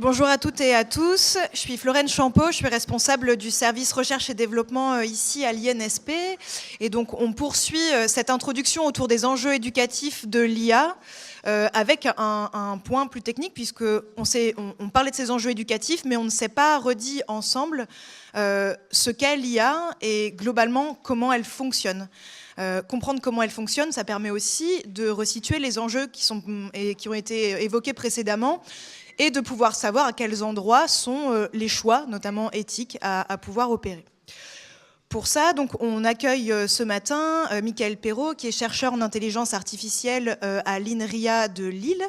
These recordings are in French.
Bonjour à toutes et à tous, je suis Florène Champeau, je suis responsable du service recherche et développement ici à l'INSP. Et donc on poursuit cette introduction autour des enjeux éducatifs de l'IA avec un point plus technique, puisqu'on parlait de ces enjeux éducatifs, mais on ne s'est pas redit ensemble ce qu'est l'IA et globalement comment elle fonctionne. Comprendre comment elle fonctionne, ça permet aussi de resituer les enjeux qui ont été évoqués précédemment, et de pouvoir savoir à quels endroits sont les choix, notamment éthiques, à pouvoir opérer. Pour ça, donc, on accueille ce matin Michael Perrault, qui est chercheur en intelligence artificielle à l'INRIA de Lille,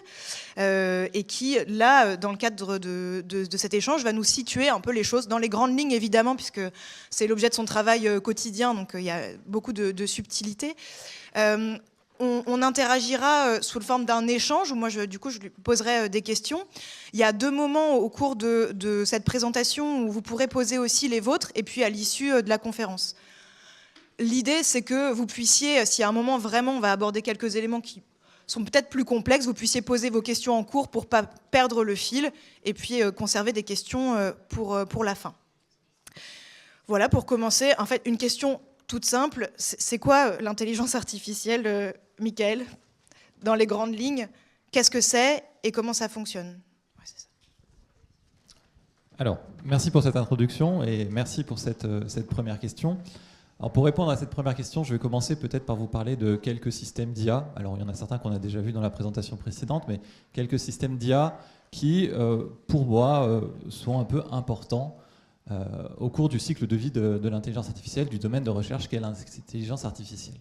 et qui, là, dans le cadre de cet échange, va nous situer un peu les choses dans les grandes lignes, évidemment, puisque c'est l'objet de son travail quotidien, donc il y a beaucoup de subtilités. On interagira sous la forme d'un échange où moi, je lui poserai des questions. Il y a 2 moments au cours de cette présentation où vous pourrez poser aussi les vôtres, et puis à l'issue de la conférence. L'idée, c'est que vous puissiez, si à un moment vraiment on va aborder quelques éléments qui sont peut-être plus complexes, vous puissiez poser vos questions en cours pour ne pas perdre le fil, et puis conserver des questions pour la fin. Voilà, pour commencer, en fait, une question toute simple, c'est quoi l'intelligence artificielle, Michael, dans les grandes lignes? Qu'est-ce que c'est et comment ça fonctionne? Ouais, c'est ça. Alors, merci pour cette introduction et merci pour cette première question. Alors, pour répondre à cette première question, je vais commencer peut-être par vous parler de quelques systèmes d'IA. Alors, il y en a certains qu'on a déjà vus dans la présentation précédente, mais quelques systèmes d'IA qui, pour moi, sont un peu importants au cours du cycle de vie de l'intelligence artificielle, du domaine de recherche qu'est l'intelligence artificielle.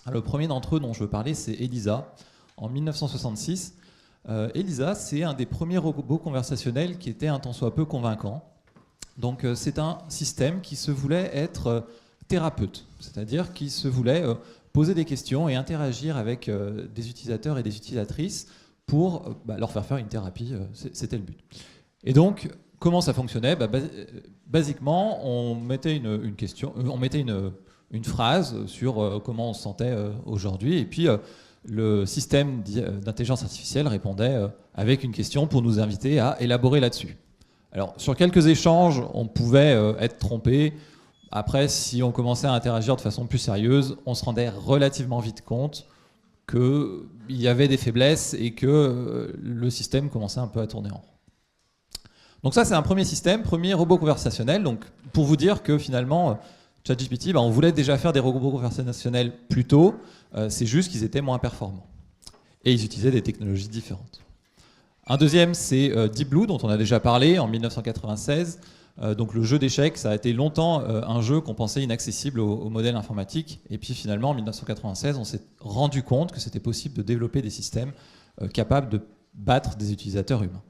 Alors, le premier d'entre eux dont je veux parler, c'est ELIZA. En 1966, ELIZA, c'est un des premiers robots conversationnels qui était un tant soit peu convaincant. Donc, c'est un système qui se voulait être thérapeute, c'est-à-dire qui se voulait poser des questions et interagir avec des utilisateurs et des utilisatrices pour leur faire une thérapie. C'était le but. Et donc, comment ça fonctionnait? Basiquement, on mettait une question, on mettait une phrase sur comment on se sentait aujourd'hui, et puis le système d'intelligence artificielle répondait avec une question pour nous inviter à élaborer là-dessus. Alors, sur quelques échanges, on pouvait être trompé. Après, si on commençait à interagir de façon plus sérieuse, on se rendait relativement vite compte qu'il y avait des faiblesses et que le système commençait un peu à tourner en rond. Donc ça, c'est un premier système, premier robot conversationnel. Donc, pour vous dire que finalement, ChatGPT, on voulait déjà faire des robots conversationnels plus tôt, c'est juste qu'ils étaient moins performants. Et ils utilisaient des technologies différentes. Un deuxième, c'est Deep Blue, dont on a déjà parlé en 1996. Donc le jeu d'échecs, ça a été longtemps un jeu qu'on pensait inaccessible au modèle informatique. Et puis finalement, en 1996, on s'est rendu compte que c'était possible de développer des systèmes capables de battre des utilisateurs humains.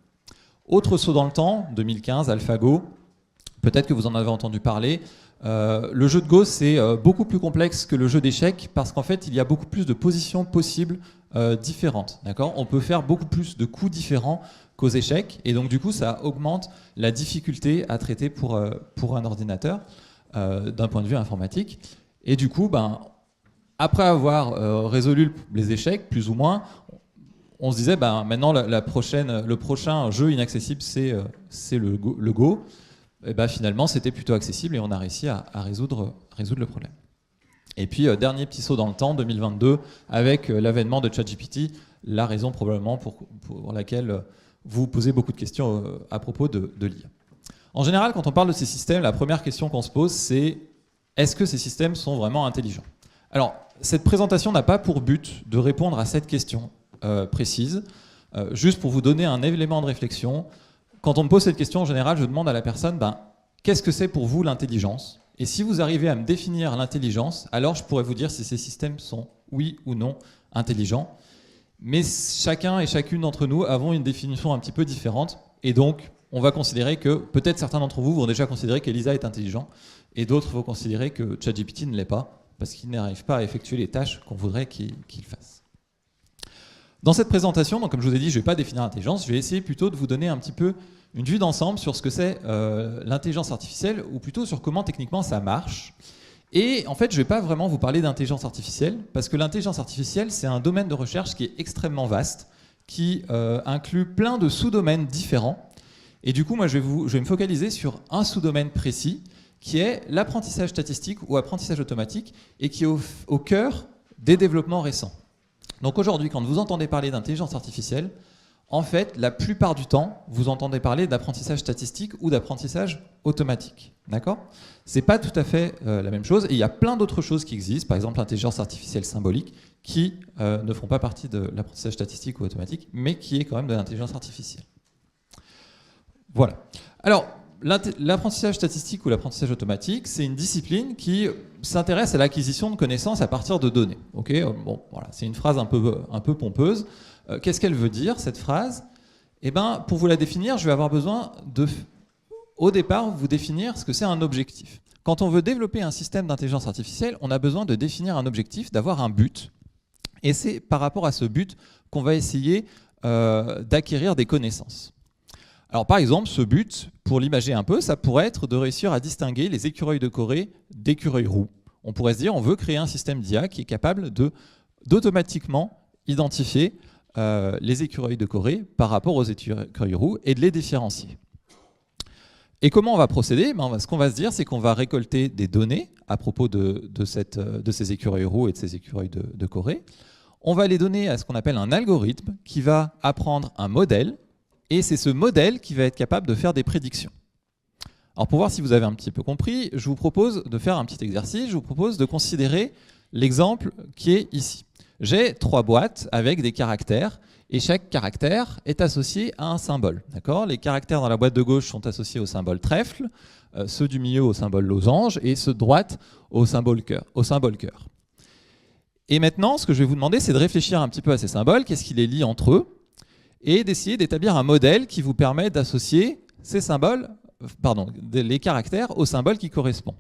Autre saut dans le temps, 2015, AlphaGo. Peut-être que vous en avez entendu parler. Le jeu de Go, c'est beaucoup plus complexe que le jeu d'échecs parce qu'en fait, il y a beaucoup plus de positions possibles différentes. D'accord ? On peut faire beaucoup plus de coups différents qu'aux échecs. Et donc, du coup, ça augmente la difficulté à traiter pour un ordinateur d'un point de vue informatique. Et du coup, après avoir résolu les échecs, plus ou moins, on se disait, maintenant, le prochain jeu inaccessible, c'est le Go. Et finalement, c'était plutôt accessible et on a réussi à résoudre le problème. Et puis, dernier petit saut dans le temps, 2022, avec l'avènement de ChatGPT, la raison probablement pour laquelle vous posez beaucoup de questions à propos de l'IA. En général, quand on parle de ces systèmes, la première question qu'on se pose, c'est est-ce que ces systèmes sont vraiment intelligents? Alors, cette présentation n'a pas pour but de répondre à cette question précise. Juste pour vous donner un élément de réflexion, quand on me pose cette question, en général, je demande à la personne qu'est-ce que c'est pour vous l'intelligence? Et si vous arrivez à me définir l'intelligence, alors je pourrais vous dire si ces systèmes sont oui ou non intelligents. Mais chacun et chacune d'entre nous avons une définition un petit peu différente. Et donc, on va considérer que peut-être certains d'entre vous vont déjà considérer qu'ELIZA est intelligent et d'autres vont considérer que ChatGPT ne l'est pas parce qu'il n'arrive pas à effectuer les tâches qu'on voudrait qu'il fasse. Dans cette présentation, donc comme je vous ai dit, je ne vais pas définir l'intelligence, je vais essayer plutôt de vous donner un petit peu une vue d'ensemble sur ce que c'est l'intelligence artificielle, ou plutôt sur comment techniquement ça marche. Et en fait, je ne vais pas vraiment vous parler d'intelligence artificielle, parce que l'intelligence artificielle, c'est un domaine de recherche qui est extrêmement vaste, qui inclut plein de sous-domaines différents. Et du coup, moi, je vais me focaliser sur un sous-domaine précis, qui est l'apprentissage statistique ou apprentissage automatique, et qui est au cœur des développements récents. Donc aujourd'hui, quand vous entendez parler d'intelligence artificielle, en fait, la plupart du temps, vous entendez parler d'apprentissage statistique ou d'apprentissage automatique. D'accord ? C'est pas tout à fait la même chose. Et il y a plein d'autres choses qui existent, par exemple l'intelligence artificielle symbolique, qui ne font pas partie de l'apprentissage statistique ou automatique, mais qui est quand même de l'intelligence artificielle. Voilà. Alors, l'apprentissage statistique ou l'apprentissage automatique, c'est une discipline qui s'intéresse à l'acquisition de connaissances à partir de données. Okay, bon, voilà, c'est une phrase un peu pompeuse. Qu'est-ce qu'elle veut dire, cette phrase ? Eh ben, pour vous la définir, je vais avoir besoin de, au départ, vous définir ce que c'est un objectif. Quand on veut développer un système d'intelligence artificielle, on a besoin de définir un objectif, d'avoir un but. Et c'est par rapport à ce but qu'on va essayer d'acquérir des connaissances. Alors par exemple, ce but, pour l'imager un peu, ça pourrait être de réussir à distinguer les écureuils de Corée d'écureuils roux. On pourrait se dire, on veut créer un système d'IA qui est capable d'automatiquement identifier les écureuils de Corée par rapport aux écureuils roux et de les différencier. Et comment on va procéder ? Ce qu'on va se dire, c'est qu'on va récolter des données à propos de ces écureuils roux et de ces écureuils de Corée. On va les donner à ce qu'on appelle un algorithme qui va apprendre un modèle, et c'est ce modèle qui va être capable de faire des prédictions. Alors pour voir si vous avez un petit peu compris, je vous propose de faire un petit exercice. Je vous propose de considérer l'exemple qui est ici. J'ai 3 boîtes avec des caractères et chaque caractère est associé à un symbole. D'accord ? Les caractères dans la boîte de gauche sont associés au symbole trèfle, ceux du milieu au symbole losange et ceux de droite au symbole cœur. Et maintenant, ce que je vais vous demander, c'est de réfléchir un petit peu à ces symboles, qu'est-ce qui les lie entre eux, et d'essayer d'établir un modèle qui vous permet d'associer ces symboles, les caractères aux symboles qui correspondent.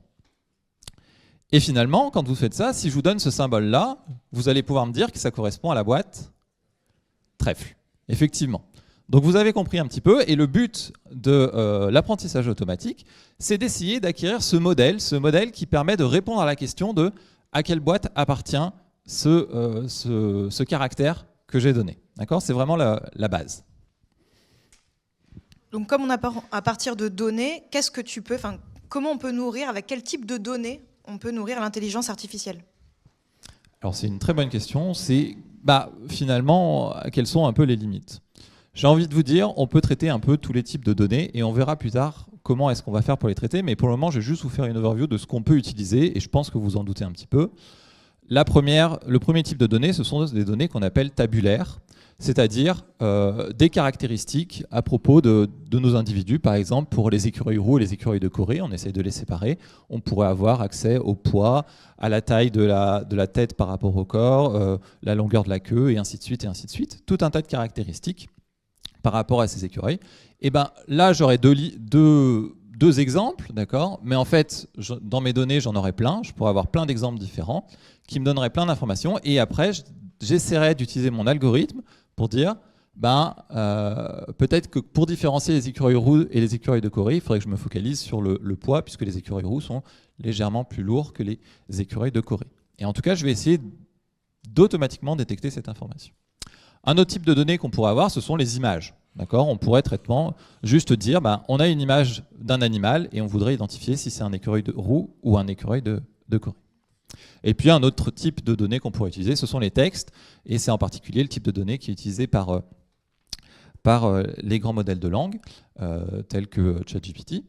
Et finalement, quand vous faites ça, si je vous donne ce symbole-là, vous allez pouvoir me dire que ça correspond à la boîte trèfle. Effectivement. Donc vous avez compris un petit peu, et le but de l'apprentissage automatique, c'est d'essayer d'acquérir ce modèle qui permet de répondre à la question de à quelle boîte appartient ce caractère que j'ai donné. D'accord ? C'est vraiment la base. Donc comme on a à partir de données, comment on peut nourrir, avec quel type de données on peut nourrir l'intelligence artificielle ? Alors c'est une très bonne question. C'est finalement, quelles sont un peu les limites ? J'ai envie de vous dire, on peut traiter un peu tous les types de données et on verra plus tard comment est-ce qu'on va faire pour les traiter. Mais pour le moment, je vais juste vous faire une overview de ce qu'on peut utiliser et je pense que vous en doutez un petit peu. Le premier type de données, ce sont des données qu'on appelle tabulaires, c'est-à-dire des caractéristiques à propos de nos individus. Par exemple, pour les écureuils roux et les écureuils de Corée, on essaye de les séparer. On pourrait avoir accès au poids, à la taille de la tête par rapport au corps, la longueur de la queue, et ainsi de suite, et ainsi de suite. Tout un tas de caractéristiques par rapport à ces écureuils. Et là, j'aurais deux exemples, d'accord ? Mais en fait, dans mes données, j'en aurais plein. Je pourrais avoir plein d'exemples différents qui me donneraient plein d'informations. Et après, j'essaierai d'utiliser mon algorithme pour dire, peut-être que pour différencier les écureuils roux et les écureuils de Corée, il faudrait que je me focalise sur le poids, puisque les écureuils roux sont légèrement plus lourds que les écureuils de Corée. Et en tout cas, je vais essayer d'automatiquement détecter cette information. Un autre type de données qu'on pourrait avoir, ce sont les images. D'accord ? On pourrait juste dire, on a une image d'un animal et on voudrait identifier si c'est un écureuil roux ou un écureuil de Corée. Et puis un autre type de données qu'on pourrait utiliser, ce sont les textes, et c'est en particulier le type de données qui est utilisé par les grands modèles de langue, tels que ChatGPT.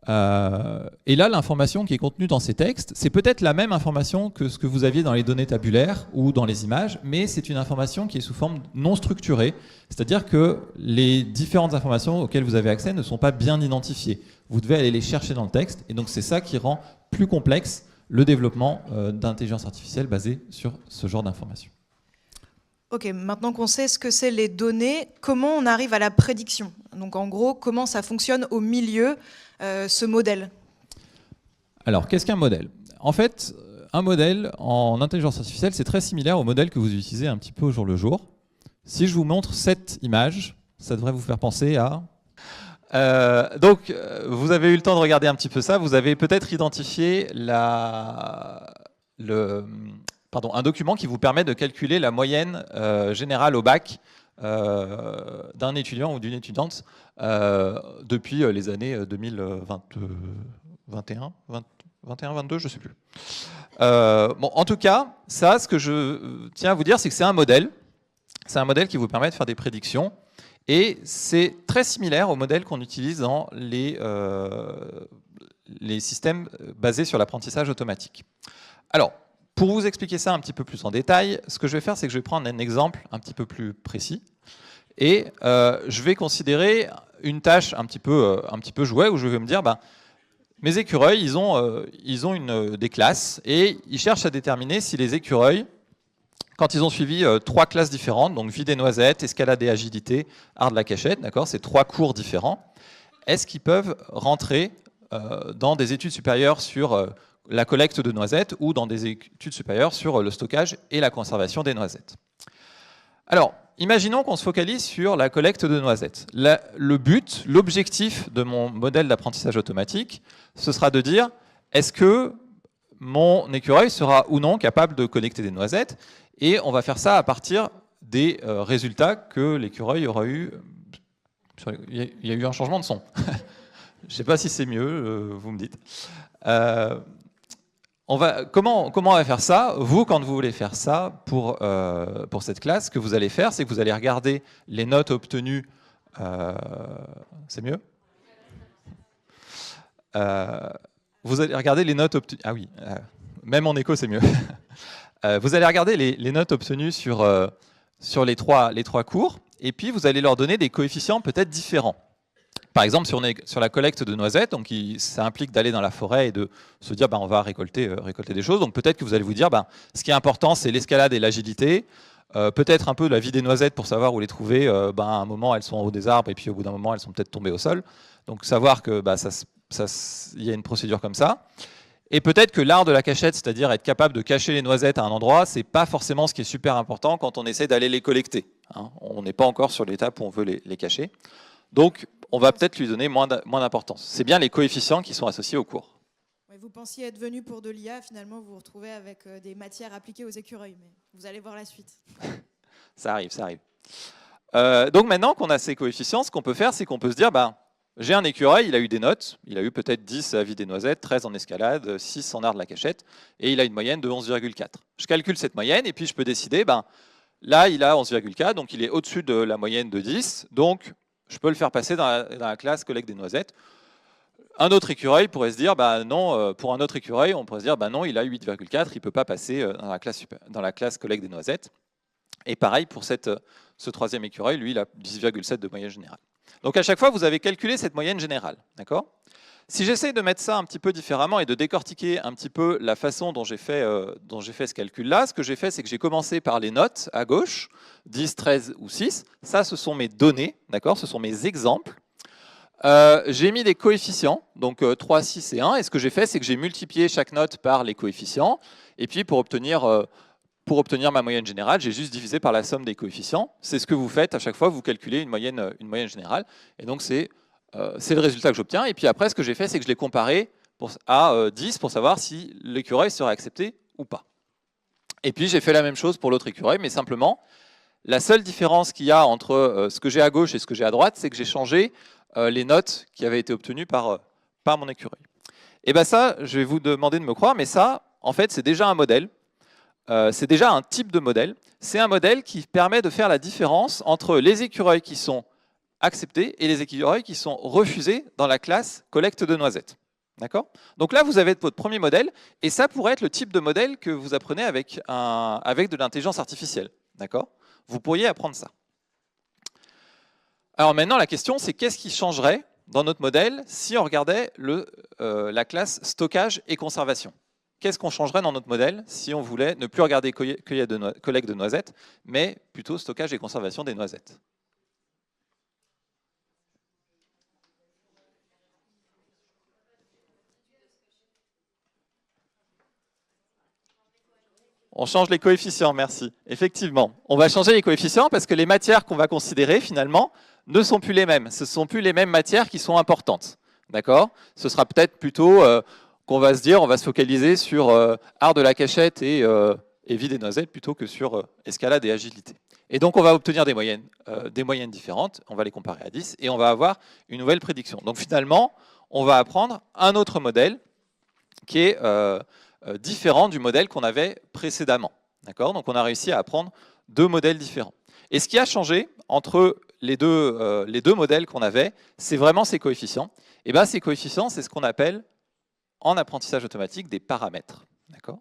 Et là, l'information qui est contenue dans ces textes, c'est peut-être la même information que ce que vous aviez dans les données tabulaires ou dans les images, mais c'est une information qui est sous forme non structurée, c'est-à-dire que les différentes informations auxquelles vous avez accès ne sont pas bien identifiées. Vous devez aller les chercher dans le texte, et donc c'est ça qui rend plus complexe le développement d'intelligence artificielle basée sur ce genre d'informations. Ok, maintenant qu'on sait ce que c'est les données, comment on arrive à la prédiction ? Donc en gros, comment ça fonctionne au milieu, ce modèle ? Alors, qu'est-ce qu'un modèle ? En fait, un modèle en intelligence artificielle, c'est très similaire au modèle que vous utilisez un petit peu au jour le jour. Si je vous montre cette image, ça devrait vous faire penser à... Donc, vous avez eu le temps de regarder un petit peu ça. Vous avez peut-être identifié un document qui vous permet de calculer la moyenne générale au bac d'un étudiant ou d'une étudiante depuis les années 2021, 22, je ne sais plus. Bon, en tout cas, ça, ce que je tiens à vous dire, c'est que c'est un modèle. C'est un modèle qui vous permet de faire des prédictions. Et c'est très similaire au modèle qu'on utilise dans les systèmes basés sur l'apprentissage automatique. Alors, pour vous expliquer ça un petit peu plus en détail, ce que je vais faire, c'est que je vais prendre un exemple un petit peu plus précis. Et je vais considérer une tâche un petit peu jouet, où je vais me dire, mes écureuils, ils ont des classes, et ils cherchent à déterminer si les écureuils, quand ils ont suivi 3 classes différentes, donc vie des noisettes, escalade et agilité, art de la cachette, d'accord, c'est 3 cours différents, est-ce qu'ils peuvent rentrer dans des études supérieures sur la collecte de noisettes ou dans des études supérieures sur le stockage et la conservation des noisettes? Alors, imaginons qu'on se focalise sur la collecte de noisettes. L'objectif de mon modèle d'apprentissage automatique, ce sera de dire, est-ce que mon écureuil sera ou non capable de collecter des noisettes? Et on va faire ça à partir des résultats que l'écureuil aura eu. Il y a eu un changement de son. Je ne sais pas si c'est mieux, vous me dites. Comment on va faire ça? Vous, quand vous voulez faire ça pour cette classe, ce que vous allez faire, c'est que vous allez regarder les notes obtenues. C'est mieux? Vous allez regarder les notes obtenues. Ah oui, même en écho, c'est mieux. Vous allez regarder les notes obtenues sur les trois cours, et puis vous allez leur donner des coefficients peut-être différents. Par exemple, si on est sur la collecte de noisettes, donc ça implique d'aller dans la forêt et de se dire on va récolter des choses. Donc peut-être que vous allez vous dire ce qui est important, c'est l'escalade et l'agilité. Peut-être un peu de la vie des noisettes pour savoir où les trouver. À un moment, elles sont en haut des arbres et puis au bout d'un moment, elles sont peut-être tombées au sol. Donc savoir que il y a une procédure comme ça. Et peut-être que l'art de la cachette, c'est-à-dire être capable de cacher les noisettes à un endroit, c'est pas forcément ce qui est super important quand on essaie d'aller les collecter. On n'est pas encore sur l'étape où on veut les cacher. Donc, on va peut-être lui donner moins d'importance. C'est bien les coefficients qui sont associés au cours. Vous pensiez être venu pour de l'IA, finalement vous vous retrouvez avec des matières appliquées aux écureuils, mais vous allez voir la suite. Ça arrive. Donc maintenant qu'on a ces coefficients, ce qu'on peut faire, c'est qu'on peut se dire, j'ai un écureuil, il a eu des notes, il a eu peut-être 10 à vie des noisettes, 13 en escalade, 6 en art de la cachette, et il a une moyenne de 11,4. Je calcule cette moyenne, et puis je peux décider, là il a 11,4, donc il est au-dessus de la moyenne de 10, donc je peux le faire passer dans la classe collecte des noisettes. Un autre écureuil pourrait se dire, non, pour un autre écureuil, on pourrait se dire, non, il a 8,4, il ne peut pas passer dans la classe collecte des noisettes. Et pareil pour ce troisième écureuil, lui, il a 10,7 de moyenne générale. Donc à chaque fois, vous avez calculé cette moyenne générale. D'accord ? Si j'essaie de mettre ça un petit peu différemment et de décortiquer un petit peu la façon dont j'ai fait ce calcul-là, ce que j'ai fait, c'est que j'ai commencé par les notes à gauche, 10, 13 ou 6. Ça, ce sont mes données, d'accord ? Ce sont mes exemples. J'ai mis des coefficients, donc 3, 6 et 1. Et ce que j'ai fait, c'est que j'ai multiplié chaque note par les coefficients. Et puis, pour obtenir ma moyenne générale, j'ai juste divisé par la somme des coefficients. C'est ce que vous faites à chaque fois que vous calculez une moyenne générale. Et donc, c'est le résultat que j'obtiens. Et puis après, ce que j'ai fait, c'est que je l'ai comparé à 10 pour savoir si l'écureuil serait accepté ou pas. Et puis, j'ai fait la même chose pour l'autre écureuil, mais simplement, la seule différence qu'il y a entre ce que j'ai à gauche et ce que j'ai à droite, c'est que j'ai changé les notes qui avaient été obtenues par mon écureuil. Et bien ça, je vais vous demander de me croire, mais ça, en fait, c'est déjà un modèle. C'est déjà un type de modèle. C'est un modèle qui permet de faire la différence entre les écureuils qui sont acceptés et les écureuils qui sont refusés dans la classe collecte de noisettes. D'accord ? Donc là, vous avez votre premier modèle, et ça pourrait être le type de modèle que vous apprenez avec de l'intelligence artificielle. D'accord ? Vous pourriez apprendre ça. Alors maintenant, la question, c'est qu'est-ce qui changerait dans notre modèle si on regardait la classe stockage et conservation ? Qu'est-ce qu'on changerait dans notre modèle si on voulait ne plus regarder collecte de noisettes, mais plutôt stockage et conservation des noisettes ? On change les coefficients, merci. Effectivement, on va changer les coefficients parce que les matières qu'on va considérer finalement ne sont plus les mêmes. Ce ne sont plus les mêmes matières qui sont importantes. D'accord ? Ce sera peut-être plutôt qu'on va se dire, on va se focaliser sur art de la cachette et vie des noisettes plutôt que sur escalade et agilité. Et donc, on va obtenir des moyennes différentes, on va les comparer à 10, et on va avoir une nouvelle prédiction. Donc, finalement, on va apprendre un autre modèle qui est différent du modèle qu'on avait précédemment. D'accord ? Donc, on a réussi à apprendre deux modèles différents. Et ce qui a changé entre les deux modèles qu'on avait, c'est vraiment ces coefficients. Et bien, ces coefficients, c'est ce qu'on appelle, en apprentissage automatique, des paramètres. D'accord ?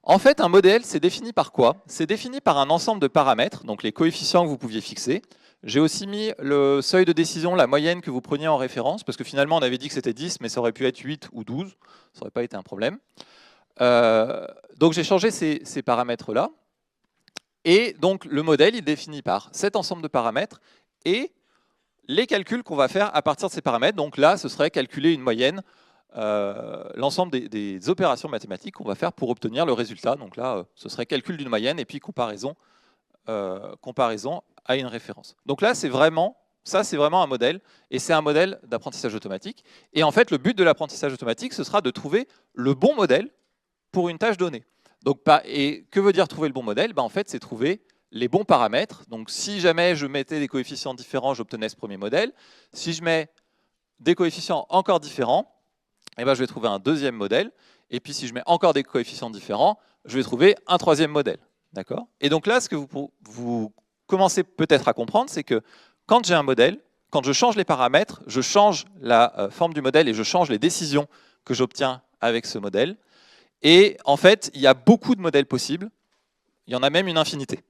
En fait, un modèle, c'est défini par quoi? C'est défini par un ensemble de paramètres, donc les coefficients que vous pouviez fixer. J'ai aussi mis le seuil de décision, la moyenne que vous preniez en référence, parce que finalement, on avait dit que c'était 10, mais ça aurait pu être 8 ou 12. Ça n'aurait pas été un problème. Donc, j'ai changé ces paramètres-là. Et donc, le modèle, il est défini par cet ensemble de paramètres et les calculs qu'on va faire à partir de ces paramètres. Donc là, ce serait calculer une moyenne, l'ensemble des opérations mathématiques qu'on va faire pour obtenir le résultat. Donc là, ce serait calcul d'une moyenne et puis comparaison à une référence. Donc là, c'est vraiment un modèle, et c'est un modèle d'apprentissage automatique. Et en fait, le but de l'apprentissage automatique, ce sera de trouver le bon modèle pour une tâche donnée. Donc, et que veut dire trouver le bon modèle? En fait, c'est trouver les bons paramètres. Donc, si jamais je mettais des coefficients différents, j'obtenais ce premier modèle. Si je mets des coefficients encore différents, je vais trouver un deuxième modèle. Et puis, si je mets encore des coefficients différents, je vais trouver un troisième modèle. D'accord? Et donc là, ce que vous commencez peut-être à comprendre, c'est que quand j'ai un modèle, quand je change les paramètres, je change la forme du modèle et je change les décisions que j'obtiens avec ce modèle. Et en fait, il y a beaucoup de modèles possibles. Il y en a même une infinité.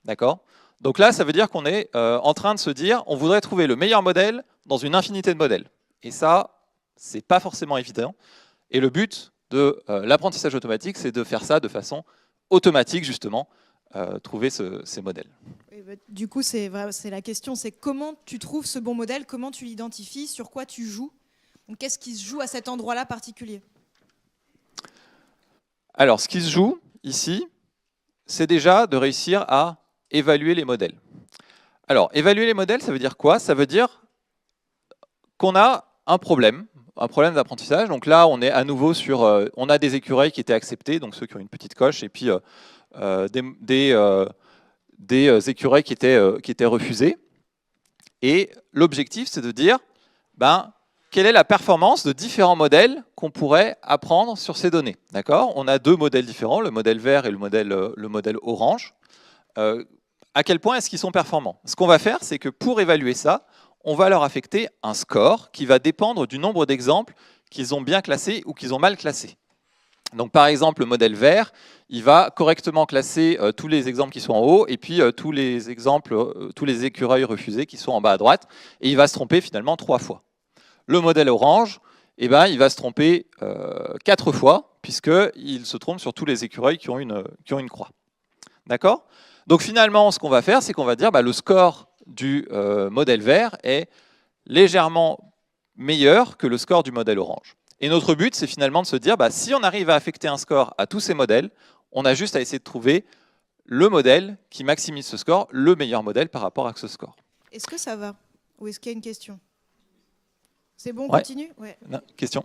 D'accord? Donc là, ça veut dire qu'on est en train de se dire, on voudrait trouver le meilleur modèle dans une infinité de modèles. Et ça, c'est pas forcément évident. Et le but de l'apprentissage automatique, c'est de faire ça de façon automatique, justement, trouver ces modèles. Du coup, c'est la question, c'est comment tu trouves ce bon modèle, comment tu l'identifies, sur quoi tu joues. Qu'est-ce qui se joue à cet endroit-là particulier? Alors, ce qui se joue ici, c'est déjà de réussir à évaluer les modèles. Alors, évaluer les modèles, ça veut dire quoi? Ça veut dire qu'on a un problème d'apprentissage. Donc là, on est à nouveau sur... on a des écureuils qui étaient acceptés, donc ceux qui ont une petite coche, et puis des écureuils qui étaient refusés. Et l'objectif, c'est de dire, quelle est la performance de différents modèles qu'on pourrait apprendre sur ces données. D'accord? On a deux modèles différents, le modèle vert et le modèle orange. À quel point est-ce qu'ils sont performants? Ce qu'on va faire, c'est que pour évaluer ça, on va leur affecter un score qui va dépendre du nombre d'exemples qu'ils ont bien classés ou qu'ils ont mal classés. Donc, par exemple, le modèle vert, il va correctement classer tous les exemples qui sont en haut et puis tous les écureuils refusés qui sont en bas à droite, et il va se tromper finalement 3 fois. Le modèle orange, il va se tromper 4 fois, puisqu'il se trompe sur tous les écureuils qui ont une croix. D'accord? Donc finalement, ce qu'on va faire, c'est qu'on va dire le score du modèle vert est légèrement meilleur que le score du modèle orange. Et notre but, c'est finalement de se dire, si on arrive à affecter un score à tous ces modèles, on a juste à essayer de trouver le modèle qui maximise ce score, le meilleur modèle par rapport à ce score. Est-ce que ça va? Ou est-ce qu'il y a une question? C'est bon, on continue? Ouais. Non, question.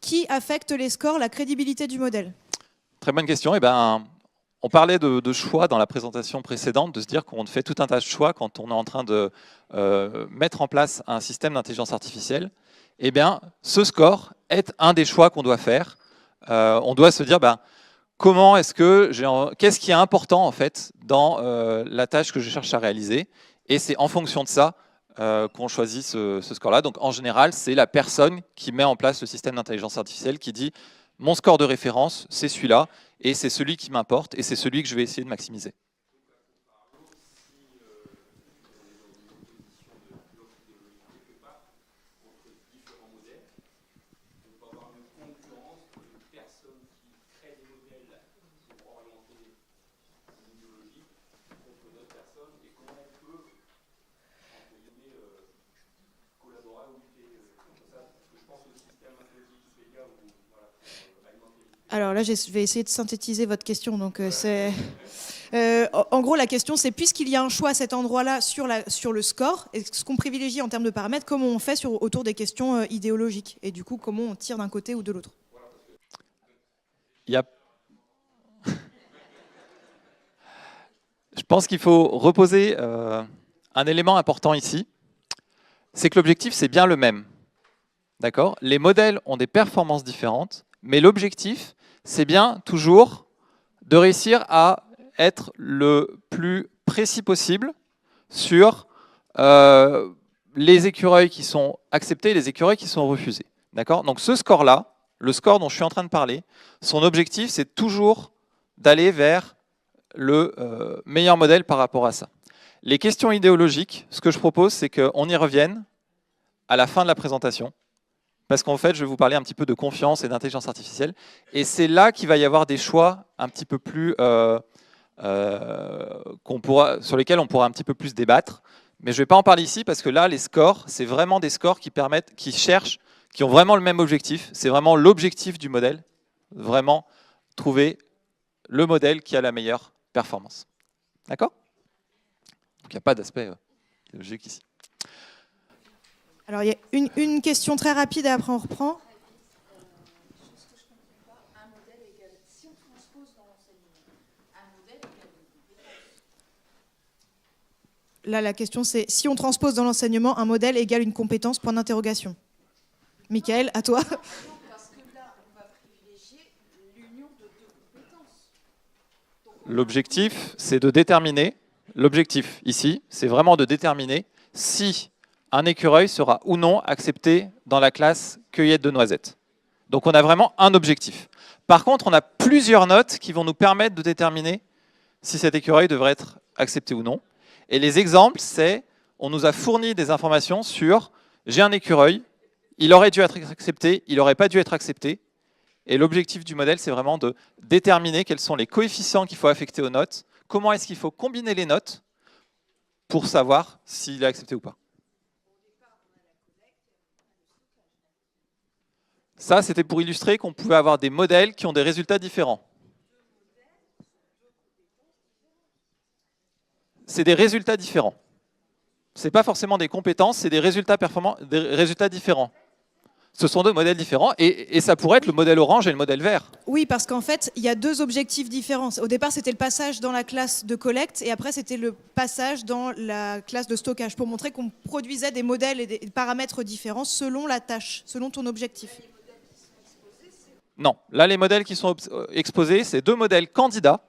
Qui affecte les scores, la crédibilité du modèle? Très bonne question. On parlait de choix dans la présentation précédente, de se dire qu'on fait tout un tas de choix quand on est en train de mettre en place un système d'intelligence artificielle. Ce score est un des choix qu'on doit faire. On doit se dire qu'est-ce qui est important en fait dans la tâche que je cherche à réaliser, et c'est en fonction de ça qu'on choisit ce score-là. Donc en général, c'est la personne qui met en place le système d'intelligence artificielle qui dit mon score de référence, c'est celui-là, et c'est celui qui m'importe, et c'est celui que je vais essayer de maximiser. Alors là, je vais essayer de synthétiser votre question. Donc, en gros, la question, c'est puisqu'il y a un choix à cet endroit-là sur le score, et ce qu'on privilégie en termes de paramètres, comment on fait autour des questions idéologiques? Et du coup, comment on tire d'un côté ou de l'autre? Je pense qu'il faut reposer un élément important ici, c'est que l'objectif, c'est bien le même. D'accord ? Les modèles ont des performances différentes, mais l'objectif, c'est bien toujours de réussir à être le plus précis possible sur les écureuils qui sont acceptés et les écureuils qui sont refusés. D'accord ? Donc ce score-là, le score dont je suis en train de parler, son objectif, c'est toujours d'aller vers le meilleur modèle par rapport à ça. Les questions idéologiques, ce que je propose, c'est qu'on y revienne à la fin de la présentation, parce qu'en fait, je vais vous parler un petit peu de confiance et d'intelligence artificielle, et c'est là qu'il va y avoir des choix un petit peu plus sur lesquels on pourra un petit peu plus débattre, mais je ne vais pas en parler ici, parce que là, les scores, c'est vraiment des scores qui permettent, qui cherchent, qui ont vraiment le même objectif, c'est vraiment l'objectif du modèle, vraiment trouver le modèle qui a la meilleure performance. D'accord ? Donc il n'y a pas d'aspect idéologique ici. Alors, il y a une question très rapide et après on reprend. Là, la question, c'est si on transpose dans l'enseignement, un modèle égale une compétence, point d'interrogation. Michael, à toi. Parce que là, on va privilégier l'union de deux compétences. L'objectif, c'est de déterminer, l'objectif ici, c'est vraiment de déterminer si un écureuil sera ou non accepté dans la classe cueillette de noisettes. Donc on a vraiment un objectif. Par contre, on a plusieurs notes qui vont nous permettre de déterminer si cet écureuil devrait être accepté ou non. Et les exemples, c'est, on nous a fourni des informations sur, j'ai un écureuil, il aurait dû être accepté, il n'aurait pas dû être accepté. Et l'objectif du modèle, c'est vraiment de déterminer quels sont les coefficients qu'il faut affecter aux notes, comment est-ce qu'il faut combiner les notes pour savoir s'il est accepté ou pas. Ça, c'était pour illustrer qu'on pouvait avoir des modèles qui ont des résultats différents. C'est des résultats différents. Ce n'est pas forcément des compétences, c'est des résultats performants, des résultats différents. Ce sont deux modèles différents et ça pourrait être le modèle orange et le modèle vert. Oui, parce qu'en fait, il y a deux objectifs différents. Au départ, c'était le passage dans la classe de collecte et après, c'était le passage dans la classe de stockage pour montrer qu'on produisait des modèles et des paramètres différents selon la tâche, selon ton objectif. Non, là, les modèles qui sont exposés, c'est deux modèles candidats.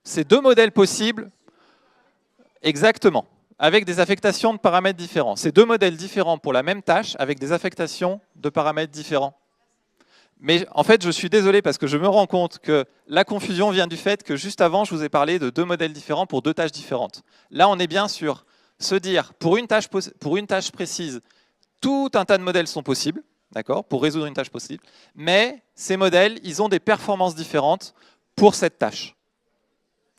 C'est deux modèles possibles, exactement, avec des affectations de paramètres différents. C'est deux modèles différents pour la même tâche, avec des affectations de paramètres différents. Mais en fait, je suis désolé parce que je me rends compte que la confusion vient du fait que juste avant, je vous ai parlé de deux modèles différents pour deux tâches différentes. Là, on est bien sur se dire, pour une tâche précise, tout un tas de modèles sont possibles, d'accord, pour résoudre une tâche possible, mais ces modèles, ils ont des performances différentes pour cette tâche.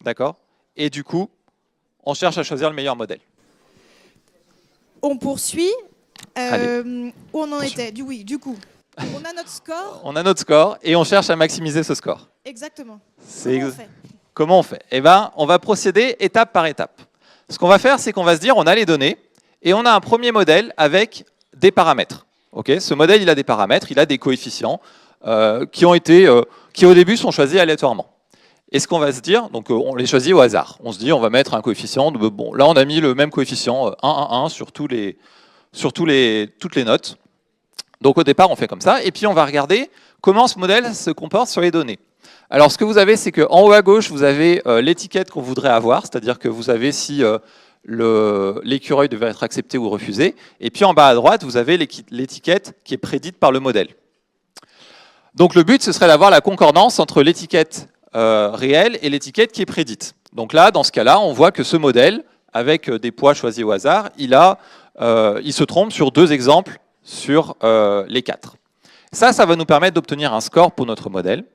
D'accord ? Et du coup, on cherche à choisir le meilleur modèle. On poursuit. Allez. Où on en était ? Du coup, on a notre score. On a notre score et on cherche à maximiser ce score. Exactement. Comment on fait ? Eh bien, on va procéder étape par étape. Ce qu'on va faire, c'est qu'on va se dire, on a les données et on a un premier modèle avec des paramètres. Okay ? Ce modèle, il a des paramètres, il a des coefficients qui au début sont choisis aléatoirement. Et ce qu'on va se dire, donc on les choisit au hasard. On se dit, on va mettre un coefficient. Bon, là, on a mis le même coefficient 1, 1, 1 sur toutes les notes. Donc au départ, on fait comme ça. Et puis on va regarder comment ce modèle se comporte sur les données. Alors ce que vous avez, c'est qu'en haut à gauche, vous avez l'étiquette qu'on voudrait avoir, c'est-à-dire que vous avez si l'écureuil devait être accepté ou refusé. Et puis en bas à droite, vous avez l'étiquette qui est prédite par le modèle. Donc le but, ce serait d'avoir la concordance entre l'étiquette réelle et l'étiquette qui est prédite. Donc là, dans ce cas-là, on voit que ce modèle, avec des poids choisis au hasard, il se trompe sur 2 exemples sur les 4. Ça va nous permettre d'obtenir un score pour notre modèle.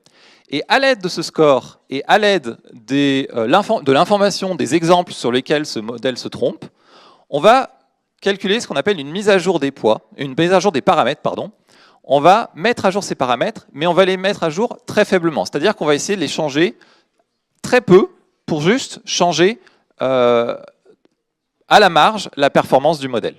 Et à l'aide de ce score et à l'aide de l'information des exemples sur lesquels ce modèle se trompe, on va calculer ce qu'on appelle une mise à jour des poids, une mise à jour des paramètres, pardon. On va mettre à jour ces paramètres, mais on va les mettre à jour très faiblement. C'est-à-dire qu'on va essayer de les changer très peu pour juste changer à la marge la performance du modèle.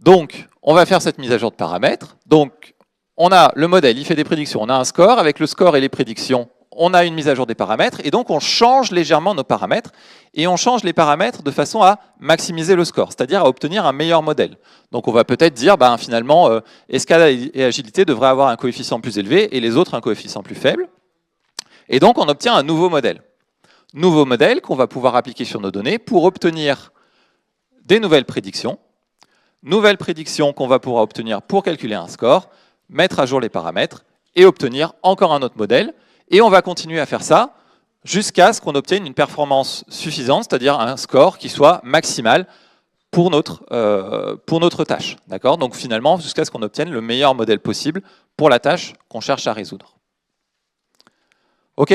Donc, on va faire cette mise à jour de paramètres. Donc, on a le modèle, il fait des prédictions. On a un score. Avec le score et les prédictions, on a une mise à jour des paramètres, et donc on change légèrement nos paramètres, et on change les paramètres de façon à maximiser le score, c'est-à-dire à obtenir un meilleur modèle. Donc on va peut-être dire, finalement, escalade et agilité devraient avoir un coefficient plus élevé, et les autres un coefficient plus faible. Et donc on obtient un nouveau modèle. Nouveau modèle qu'on va pouvoir appliquer sur nos données pour obtenir des nouvelles prédictions. Nouvelles prédictions qu'on va pouvoir obtenir pour calculer un score, mettre à jour les paramètres et obtenir encore un autre modèle. Et on va continuer à faire ça jusqu'à ce qu'on obtienne une performance suffisante, c'est-à-dire un score qui soit maximal pour notre tâche. D'accord ? Donc finalement, jusqu'à ce qu'on obtienne le meilleur modèle possible pour la tâche qu'on cherche à résoudre. OK ?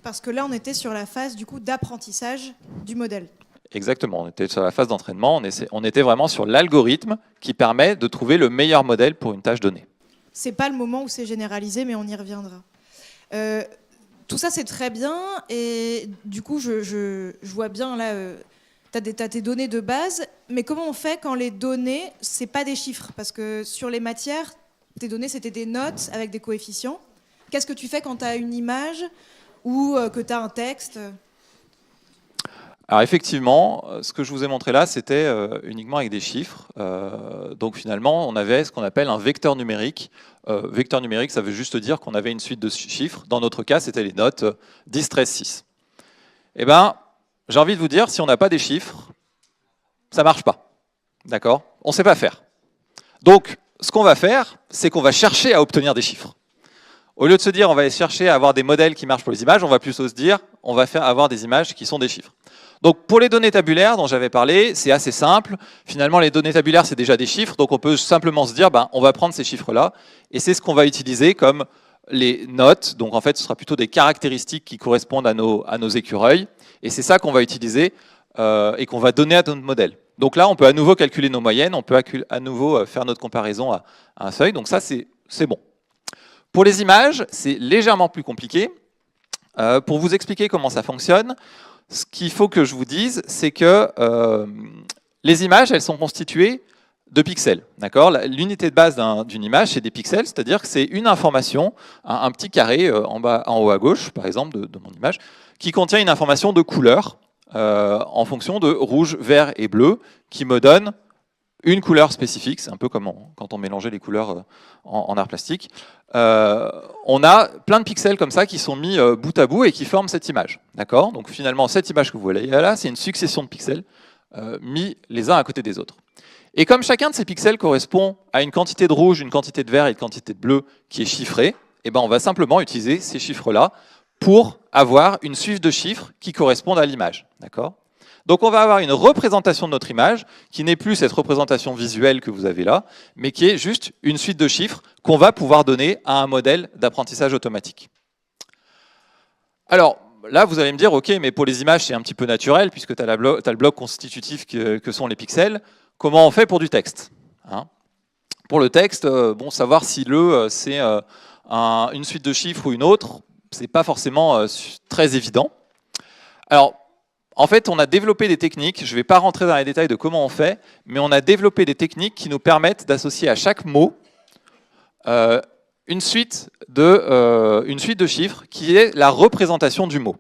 Parce que là, on était sur la phase du coup d'apprentissage du modèle. Exactement, on était sur la phase d'entraînement, on était vraiment sur l'algorithme qui permet de trouver le meilleur modèle pour une tâche donnée. C'est pas le moment où c'est généralisé, mais on y reviendra. Tout ça, c'est très bien, et du coup, je vois bien, là, tu as tes données de base, mais comment on fait quand les données, c'est pas des chiffres? Parce que sur les matières, tes données, c'était des notes avec des coefficients. Qu'est-ce que tu fais quand tu as une image ou que tu as un texte? Alors effectivement, ce que je vous ai montré là, c'était uniquement avec des chiffres. Donc finalement, on avait ce qu'on appelle un vecteur numérique. Vecteur numérique, ça veut juste dire qu'on avait une suite de chiffres. Dans notre cas, c'était les notes 10, 13, 6. Eh bien, j'ai envie de vous dire, si on n'a pas des chiffres, ça ne marche pas. D'accord ? On ne sait pas faire. Donc, ce qu'on va faire, c'est qu'on va chercher à obtenir des chiffres. Au lieu de se dire, on va chercher à avoir des modèles qui marchent pour les images, on va plutôt se dire, on va avoir des images qui sont des chiffres. Donc pour les données tabulaires dont j'avais parlé, c'est assez simple. Finalement, les données tabulaires, c'est déjà des chiffres, donc on peut simplement se dire, on va prendre ces chiffres-là, et c'est ce qu'on va utiliser comme les notes. Donc en fait, ce sera plutôt des caractéristiques qui correspondent à nos écureuils, et c'est ça qu'on va utiliser et qu'on va donner à notre modèle. Donc là, on peut à nouveau calculer nos moyennes, on peut à nouveau faire notre comparaison à un seuil, donc ça, c'est bon. Pour les images, c'est légèrement plus compliqué. Pour vous expliquer comment ça fonctionne, ce qu'il faut que je vous dise, c'est que les images, elles sont constituées de pixels. L'unité de base d'une image, c'est des pixels, c'est-à-dire que c'est une information, un petit carré en haut à gauche, par exemple, de mon image, qui contient une information de couleur en fonction de rouge, vert et bleu, qui me donne une couleur spécifique. C'est un peu comme quand on mélangeait les couleurs en art plastique. On a plein de pixels comme ça qui sont mis bout à bout et qui forment cette image. D'accord ? Donc finalement, cette image que vous voyez là, c'est une succession de pixels mis les uns à côté des autres. Et comme chacun de ces pixels correspond à une quantité de rouge, une quantité de vert et une quantité de bleu qui est chiffrée, on va simplement utiliser ces chiffres-là pour avoir une suite de chiffres qui correspondent à l'image. D'accord ? Donc on va avoir une représentation de notre image qui n'est plus cette représentation visuelle que vous avez là, mais qui est juste une suite de chiffres qu'on va pouvoir donner à un modèle d'apprentissage automatique. Alors là, vous allez me dire, ok, mais pour les images, c'est un petit peu naturel, puisque tu as le bloc constitutif que sont les pixels. Comment on fait pour du texte ? Pour le texte, savoir si c'est une suite de chiffres ou une autre, c'est pas forcément très évident. Alors, en fait, on a développé des techniques, je ne vais pas rentrer dans les détails de comment on fait, mais on a développé des techniques qui nous permettent d'associer à chaque mot une suite de chiffres qui est la représentation du mot.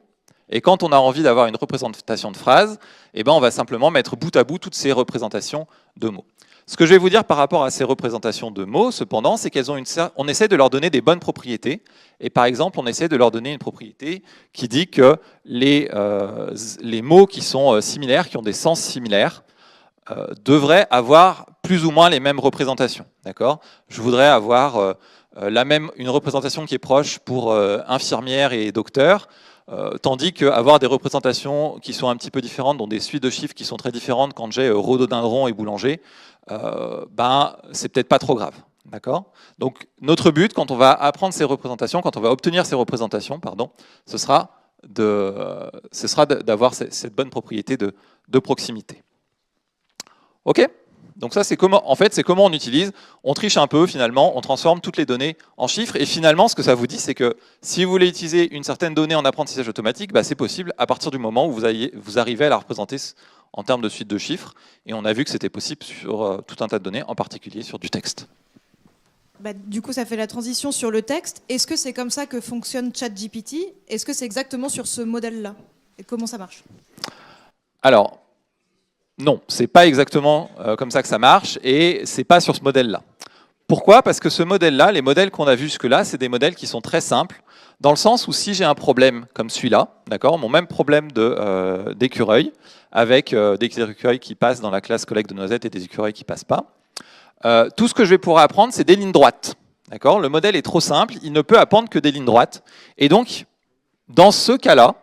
Et quand on a envie d'avoir une représentation de phrase, on va simplement mettre bout à bout toutes ces représentations de mots. Ce que je vais vous dire par rapport à ces représentations de mots, cependant, c'est qu'on essaie de leur donner des bonnes propriétés. Et par exemple, on essaie de leur donner une propriété qui dit que les mots qui sont similaires, qui ont des sens similaires, devraient avoir plus ou moins les mêmes représentations. D'accord ? Je voudrais avoir une représentation qui est proche pour infirmière et docteur, tandis qu'avoir des représentations qui sont un petit peu différentes, dont des suites de chiffres qui sont très différentes quand j'ai rhododendron et boulanger, c'est peut-être pas trop grave. D'accord ? Donc notre but, quand on va apprendre ces représentations, quand on va obtenir ces représentations, ce sera d'avoir cette bonne propriété de proximité. Ok ? Donc ça, c'est comment on utilise. On triche un peu finalement, on transforme toutes les données en chiffres. Et finalement, ce que ça vous dit, c'est que si vous voulez utiliser une certaine donnée en apprentissage automatique, c'est possible à partir du moment où vous arrivez à la représenter en termes de suite de chiffres. Et on a vu que c'était possible sur tout un tas de données, en particulier sur du texte. Bah, du coup, ça fait la transition sur le texte. Est-ce que c'est comme ça que fonctionne ChatGPT? Est-ce que c'est exactement sur ce modèle-là? Et comment ça marche? Alors, non, c'est pas exactement comme ça que ça marche, et c'est pas sur ce modèle-là. Pourquoi? Parce que ce modèle-là, les modèles qu'on a vus jusque-là, c'est des modèles qui sont très simples, dans le sens où si j'ai un problème comme celui-là, d'accord, mon même problème d'écureuil, avec des écureuils qui passent dans la classe collecte de noisettes et des écureuils qui passent pas, tout ce que je vais pouvoir apprendre, c'est des lignes droites. D'accord? Le modèle est trop simple, il ne peut apprendre que des lignes droites. Et donc, dans ce cas-là,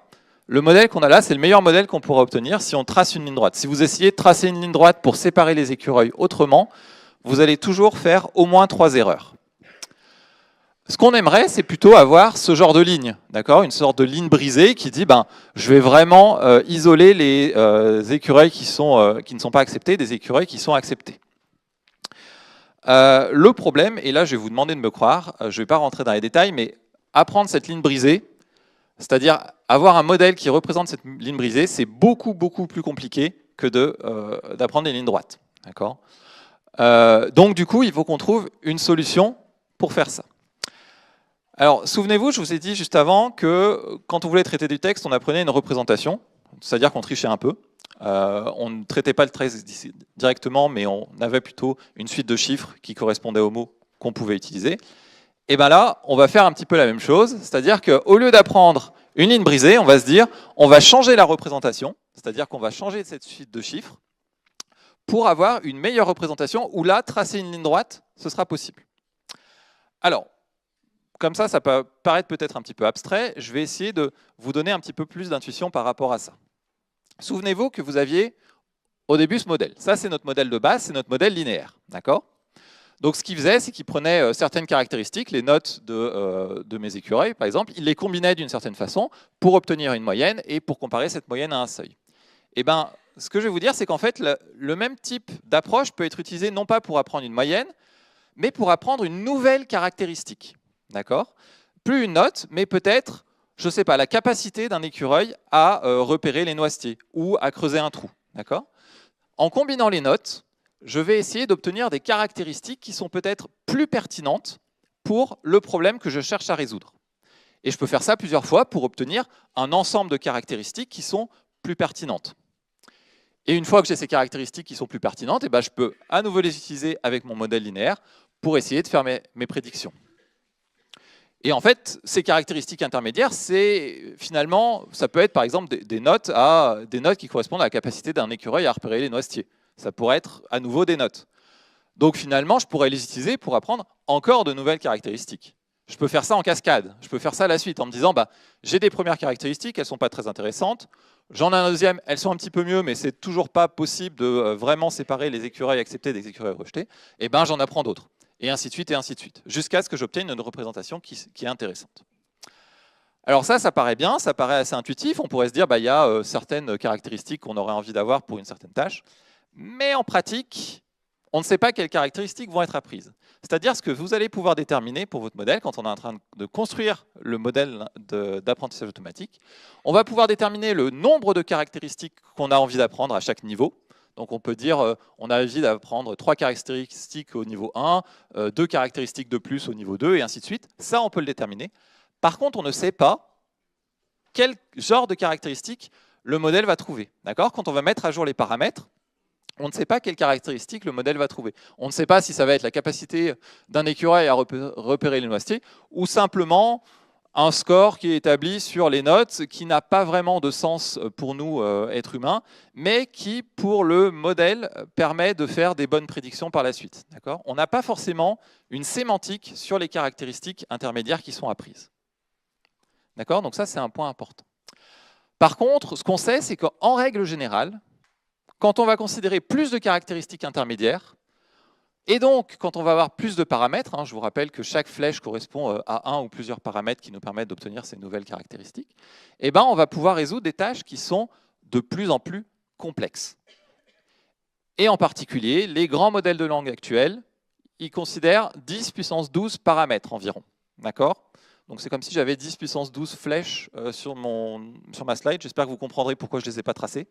le modèle qu'on a là, c'est le meilleur modèle qu'on pourra obtenir si on trace une ligne droite. Si vous essayez de tracer une ligne droite pour séparer les écureuils autrement, vous allez toujours faire au moins 3 erreurs. Ce qu'on aimerait, c'est plutôt avoir ce genre de ligne, d'accord, une sorte de ligne brisée qui dit, je vais vraiment isoler les écureuils qui ne sont pas acceptés des écureuils qui sont acceptés. Le problème, et là je vais vous demander de me croire, je ne vais pas rentrer dans les détails, mais apprendre cette ligne brisée, c'est-à-dire avoir un modèle qui représente cette ligne brisée, c'est beaucoup plus compliqué que d'apprendre des lignes droites. D'accord ? Donc du coup, il faut qu'on trouve une solution pour faire ça. Alors, souvenez-vous, je vous ai dit juste avant que quand on voulait traiter du texte, on apprenait une représentation, c'est-à-dire qu'on trichait un peu. On ne traitait pas le texte directement, mais on avait plutôt une suite de chiffres qui correspondaient aux mots qu'on pouvait utiliser. Et bien là, on va faire un petit peu la même chose, c'est-à-dire qu'au lieu d'apprendre une ligne brisée, on va se dire, on va changer la représentation, c'est-à-dire qu'on va changer cette suite de chiffres pour avoir une meilleure représentation où là, tracer une ligne droite, ce sera possible. Alors, comme ça peut paraître peut-être un petit peu abstrait, je vais essayer de vous donner un petit peu plus d'intuition par rapport à ça. Souvenez-vous que vous aviez au début ce modèle. Ça, c'est notre modèle de base, c'est notre modèle linéaire. D'accord ? Donc, ce qu'il faisait, c'est qu'il prenait certaines caractéristiques, les notes de mes écureuils, par exemple, il les combinait d'une certaine façon pour obtenir une moyenne et pour comparer cette moyenne à un seuil. Et ben, ce que je vais vous dire, c'est qu'en fait, le même type d'approche peut être utilisé non pas pour apprendre une moyenne, mais pour apprendre une nouvelle caractéristique. D'accord ? Plus une note, mais peut-être, je ne sais pas, la capacité d'un écureuil à repérer les noisetiers ou à creuser un trou. D'accord ? En combinant les notes, je vais essayer d'obtenir des caractéristiques qui sont peut-être plus pertinentes pour le problème que je cherche à résoudre. Et je peux faire ça plusieurs fois pour obtenir un ensemble de caractéristiques qui sont plus pertinentes. Et une fois que j'ai ces caractéristiques qui sont plus pertinentes, je peux à nouveau les utiliser avec mon modèle linéaire pour essayer de faire mes prédictions. Et en fait, ces caractéristiques intermédiaires, finalement, ça peut être par exemple des notes qui correspondent à la capacité d'un écureuil à repérer les noisetiers. Ça pourrait être à nouveau des notes. Donc finalement, je pourrais les utiliser pour apprendre encore de nouvelles caractéristiques. Je peux faire ça en cascade. Je peux faire ça à la suite en me disant, j'ai des premières caractéristiques, elles ne sont pas très intéressantes. J'en ai un deuxième, elles sont un petit peu mieux, mais c'est toujours pas possible de vraiment séparer les écureuils acceptés des écureuils rejetés. Et j'en apprends d'autres. Et ainsi de suite, jusqu'à ce que j'obtienne une représentation qui est intéressante. Alors ça paraît bien, ça paraît assez intuitif. On pourrait se dire, il y a certaines caractéristiques qu'on aurait envie d'avoir pour une certaine tâche. Mais en pratique, on ne sait pas quelles caractéristiques vont être apprises. C'est-à-dire ce que vous allez pouvoir déterminer pour votre modèle, quand on est en train de construire le modèle d'apprentissage automatique, on va pouvoir déterminer le nombre de caractéristiques qu'on a envie d'apprendre à chaque niveau. Donc on peut dire, on a envie d'apprendre 3 caractéristiques au niveau 1, 2 caractéristiques de plus au niveau 2, et ainsi de suite. Ça, on peut le déterminer. Par contre, on ne sait pas quel genre de caractéristiques le modèle va trouver. Quand on va mettre à jour les paramètres, on ne sait pas quelles caractéristiques le modèle va trouver. On ne sait pas si ça va être la capacité d'un écureuil à repérer les noisetiers, ou simplement un score qui est établi sur les notes, qui n'a pas vraiment de sens pour nous, êtres humains, mais qui, pour le modèle, permet de faire des bonnes prédictions par la suite. On n'a pas forcément une sémantique sur les caractéristiques intermédiaires qui sont apprises. Donc ça, c'est un point important. Par contre, ce qu'on sait, c'est qu'en règle générale, quand on va considérer plus de caractéristiques intermédiaires, et donc, quand on va avoir plus de paramètres, je vous rappelle que chaque flèche correspond à un ou plusieurs paramètres qui nous permettent d'obtenir ces nouvelles caractéristiques, on va pouvoir résoudre des tâches qui sont de plus en plus complexes. Et en particulier, les grands modèles de langue actuels, ils considèrent 10 puissance 12 paramètres environ. Donc c'est comme si j'avais 10 puissance 12 flèches sur ma slide. J'espère que vous comprendrez pourquoi je ne les ai pas tracées.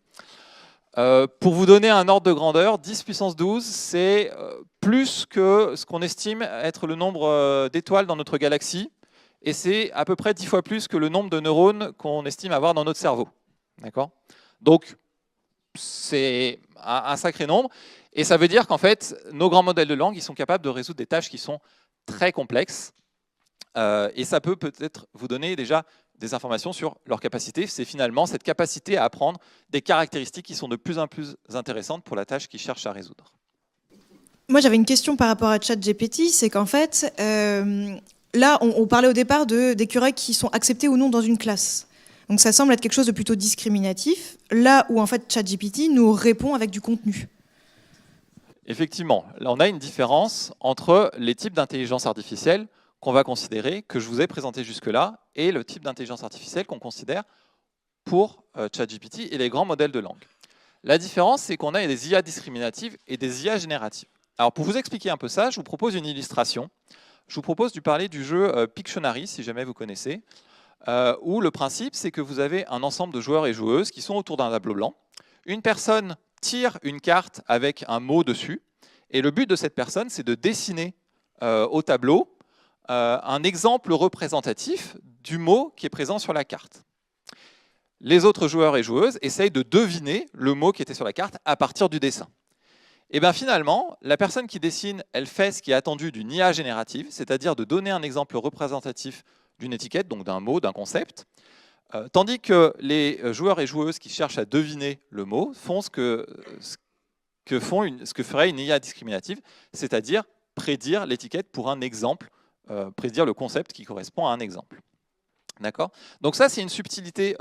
Pour vous donner un ordre de grandeur, 10 puissance 12, c'est plus que ce qu'on estime être le nombre d'étoiles dans notre galaxie, et c'est à peu près 10 fois plus que le nombre de neurones qu'on estime avoir dans notre cerveau. D'accord ? Donc, c'est un sacré nombre, et ça veut dire qu'en fait, nos grands modèles de langue, ils sont capables de résoudre des tâches qui sont très complexes, et ça peut-être vous donner déjà des informations sur leur capacité. C'est finalement cette capacité à apprendre des caractéristiques qui sont de plus en plus intéressantes pour la tâche qu'ils cherchent à résoudre. Moi, j'avais une question par rapport à ChatGPT, c'est qu'en fait, là, on parlait au départ d'écureuils qui sont acceptés ou non dans une classe. Donc ça semble être quelque chose de plutôt discriminatif, là où en fait ChatGPT nous répond avec du contenu. Effectivement, là on a une différence entre les types d'intelligence artificielle qu'on va considérer, que je vous ai présenté jusque-là, et le type d'intelligence artificielle qu'on considère pour ChatGPT et les grands modèles de langue. La différence, c'est qu'on a des IA discriminatives et des IA génératives. Alors pour vous expliquer un peu ça, je vous propose une illustration. Je vous propose de parler du jeu Pictionary, si jamais vous connaissez, où le principe, c'est que vous avez un ensemble de joueurs et joueuses qui sont autour d'un tableau blanc. Une personne tire une carte avec un mot dessus, et le but de cette personne, c'est de dessiner au tableau un exemple représentatif du mot qui est présent sur la carte. Les autres joueurs et joueuses essayent de deviner le mot qui était sur la carte à partir du dessin. Et bien finalement, la personne qui dessine, elle fait ce qui est attendu d'une IA générative, c'est-à-dire de donner un exemple représentatif d'une étiquette, donc d'un mot, d'un concept, tandis que les joueurs et joueuses qui cherchent à deviner le mot font ce que ferait une IA discriminative, c'est-à-dire prédire l'étiquette pour un exemple, prédire le concept qui correspond à un exemple. D'accord ? Donc ça, c'est une subtilité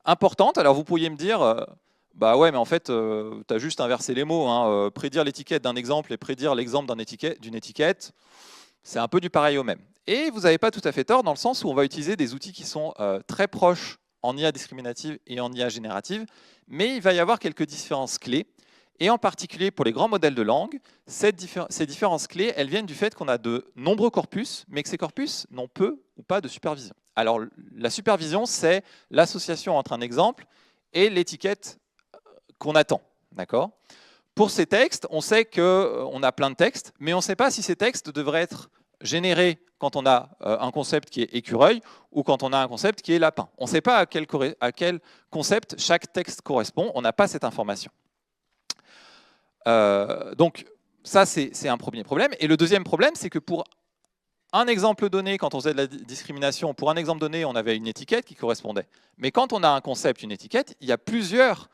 importante. Alors vous pourriez me dire, bah ouais, mais en fait, tu as juste inversé les mots. Hein. Prédire l'étiquette d'un exemple et prédire l'exemple d'une étiquette, c'est un peu du pareil au même. Et vous n'avez pas tout à fait tort dans le sens où on va utiliser des outils qui sont très proches en IA discriminative et en IA générative, mais il va y avoir quelques différences clés. Et en particulier pour les grands modèles de langue, ces différences clés, elles viennent du fait qu'on a de nombreux corpus, mais que ces corpus n'ont peu ou pas de supervision. Alors la supervision, c'est l'association entre un exemple et l'étiquette qu'on attend. D'accord ? Pour ces textes, on sait qu'on a plein de textes, mais on ne sait pas si ces textes devraient être générés quand on a un concept qui est écureuil ou quand on a un concept qui est lapin. On ne sait pas à quel concept chaque texte correspond, on n'a pas cette information. Donc ça, c'est un premier problème. Et le deuxième problème, c'est que pour un exemple donné, quand on faisait de la discrimination, pour un exemple donné, on avait une étiquette qui correspondait. Mais quand on a un concept, une étiquette, il y a plusieurs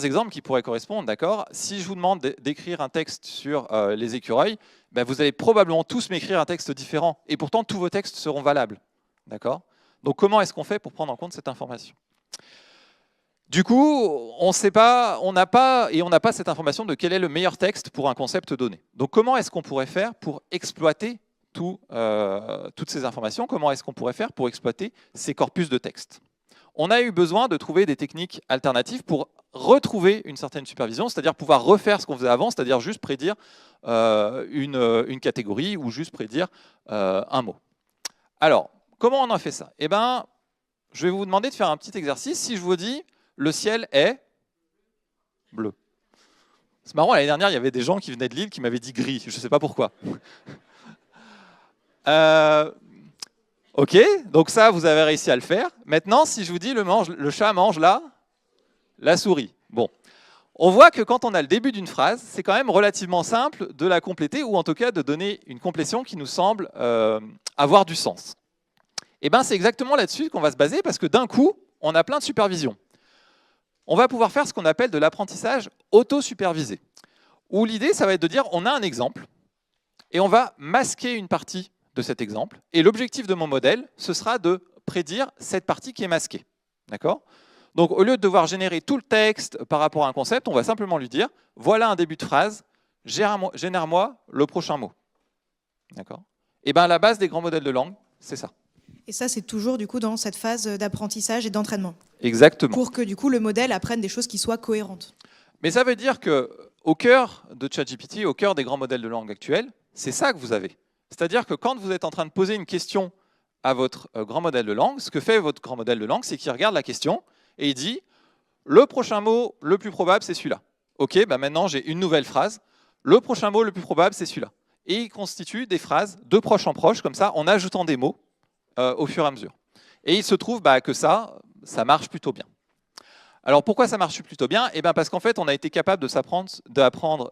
exemples qui pourraient correspondre. D'accord ? Si je vous demande d'écrire un texte sur les écureuils, ben vous allez probablement tous m'écrire un texte différent. Et pourtant, tous vos textes seront valables. D'accord ? Donc comment est-ce qu'on fait pour prendre en compte cette information ? Du coup, on n'a pas cette information de quel est le meilleur texte pour un concept donné. Donc comment est-ce qu'on pourrait faire pour exploiter toutes ces informations ? Comment est-ce qu'on pourrait faire pour exploiter ces corpus de texte ? On a eu besoin de trouver des techniques alternatives pour retrouver une certaine supervision, c'est-à-dire pouvoir refaire ce qu'on faisait avant, c'est-à-dire juste prédire une catégorie ou juste prédire un mot. Alors, comment on a fait ça ? Eh bien, je vais vous demander de faire un petit exercice. Si je vous dis le ciel est bleu. C'est marrant, l'année dernière, il y avait des gens qui venaient de Lille qui m'avaient dit gris. Je ne sais pas pourquoi. Ok, donc ça, vous avez réussi à le faire. Maintenant, si je vous dis le chat mange la souris. Bon, on voit que quand on a le début d'une phrase, c'est quand même relativement simple de la compléter ou en tout cas de donner une complétion qui nous semble avoir du sens. Et bien, c'est exactement là-dessus qu'on va se baser parce que d'un coup, on a plein de supervision. On va pouvoir faire ce qu'on appelle de l'apprentissage auto-supervisé, où l'idée, ça va être de dire, on a un exemple, et on va masquer une partie de cet exemple, et l'objectif de mon modèle, ce sera de prédire cette partie qui est masquée. D'accord ? Donc, au lieu de devoir générer tout le texte par rapport à un concept, on va simplement lui dire, voilà un début de phrase, génère-moi le prochain mot. D'accord ? Et bien, la base des grands modèles de langue, c'est ça. Et ça, c'est toujours du coup dans cette phase d'apprentissage et d'entraînement. Exactement. Pour que du coup le modèle apprenne des choses qui soient cohérentes. Mais ça veut dire qu'au cœur de ChatGPT, au cœur des grands modèles de langue actuels, c'est ça que vous avez. C'est-à-dire que quand vous êtes en train de poser une question à votre grand modèle de langue, ce que fait votre grand modèle de langue, c'est qu'il regarde la question et il dit « le prochain mot le plus probable, c'est celui-là ». Ok, bah maintenant j'ai une nouvelle phrase. le prochain mot le plus probable, c'est celui-là. Et il constitue des phrases de proche en proche, comme ça, en ajoutant des mots au fur et à mesure. Et il se trouve que ça marche plutôt bien. Alors pourquoi ça marche plutôt bien? Eh bien parce qu'en fait, on a été capable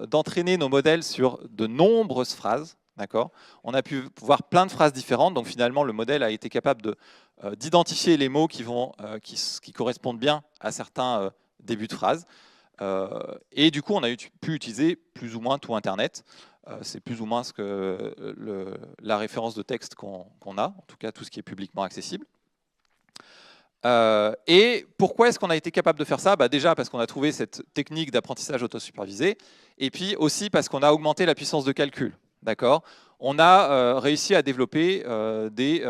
d'entraîner nos modèles sur de nombreuses phrases. D'accord. On a pu voir plein de phrases différentes, donc finalement le modèle a été capable d'identifier les mots qui correspondent bien à certains débuts de phrases. Et du coup, on a pu utiliser plus ou moins tout Internet. C'est plus ou moins la référence de texte qu'on a, en tout cas tout ce qui est publiquement accessible. Et pourquoi est-ce qu'on a été capable de faire ça? Déjà parce qu'on a trouvé cette technique d'apprentissage autosupervisé, et puis aussi parce qu'on a augmenté la puissance de calcul. D'accord. On a réussi à développer des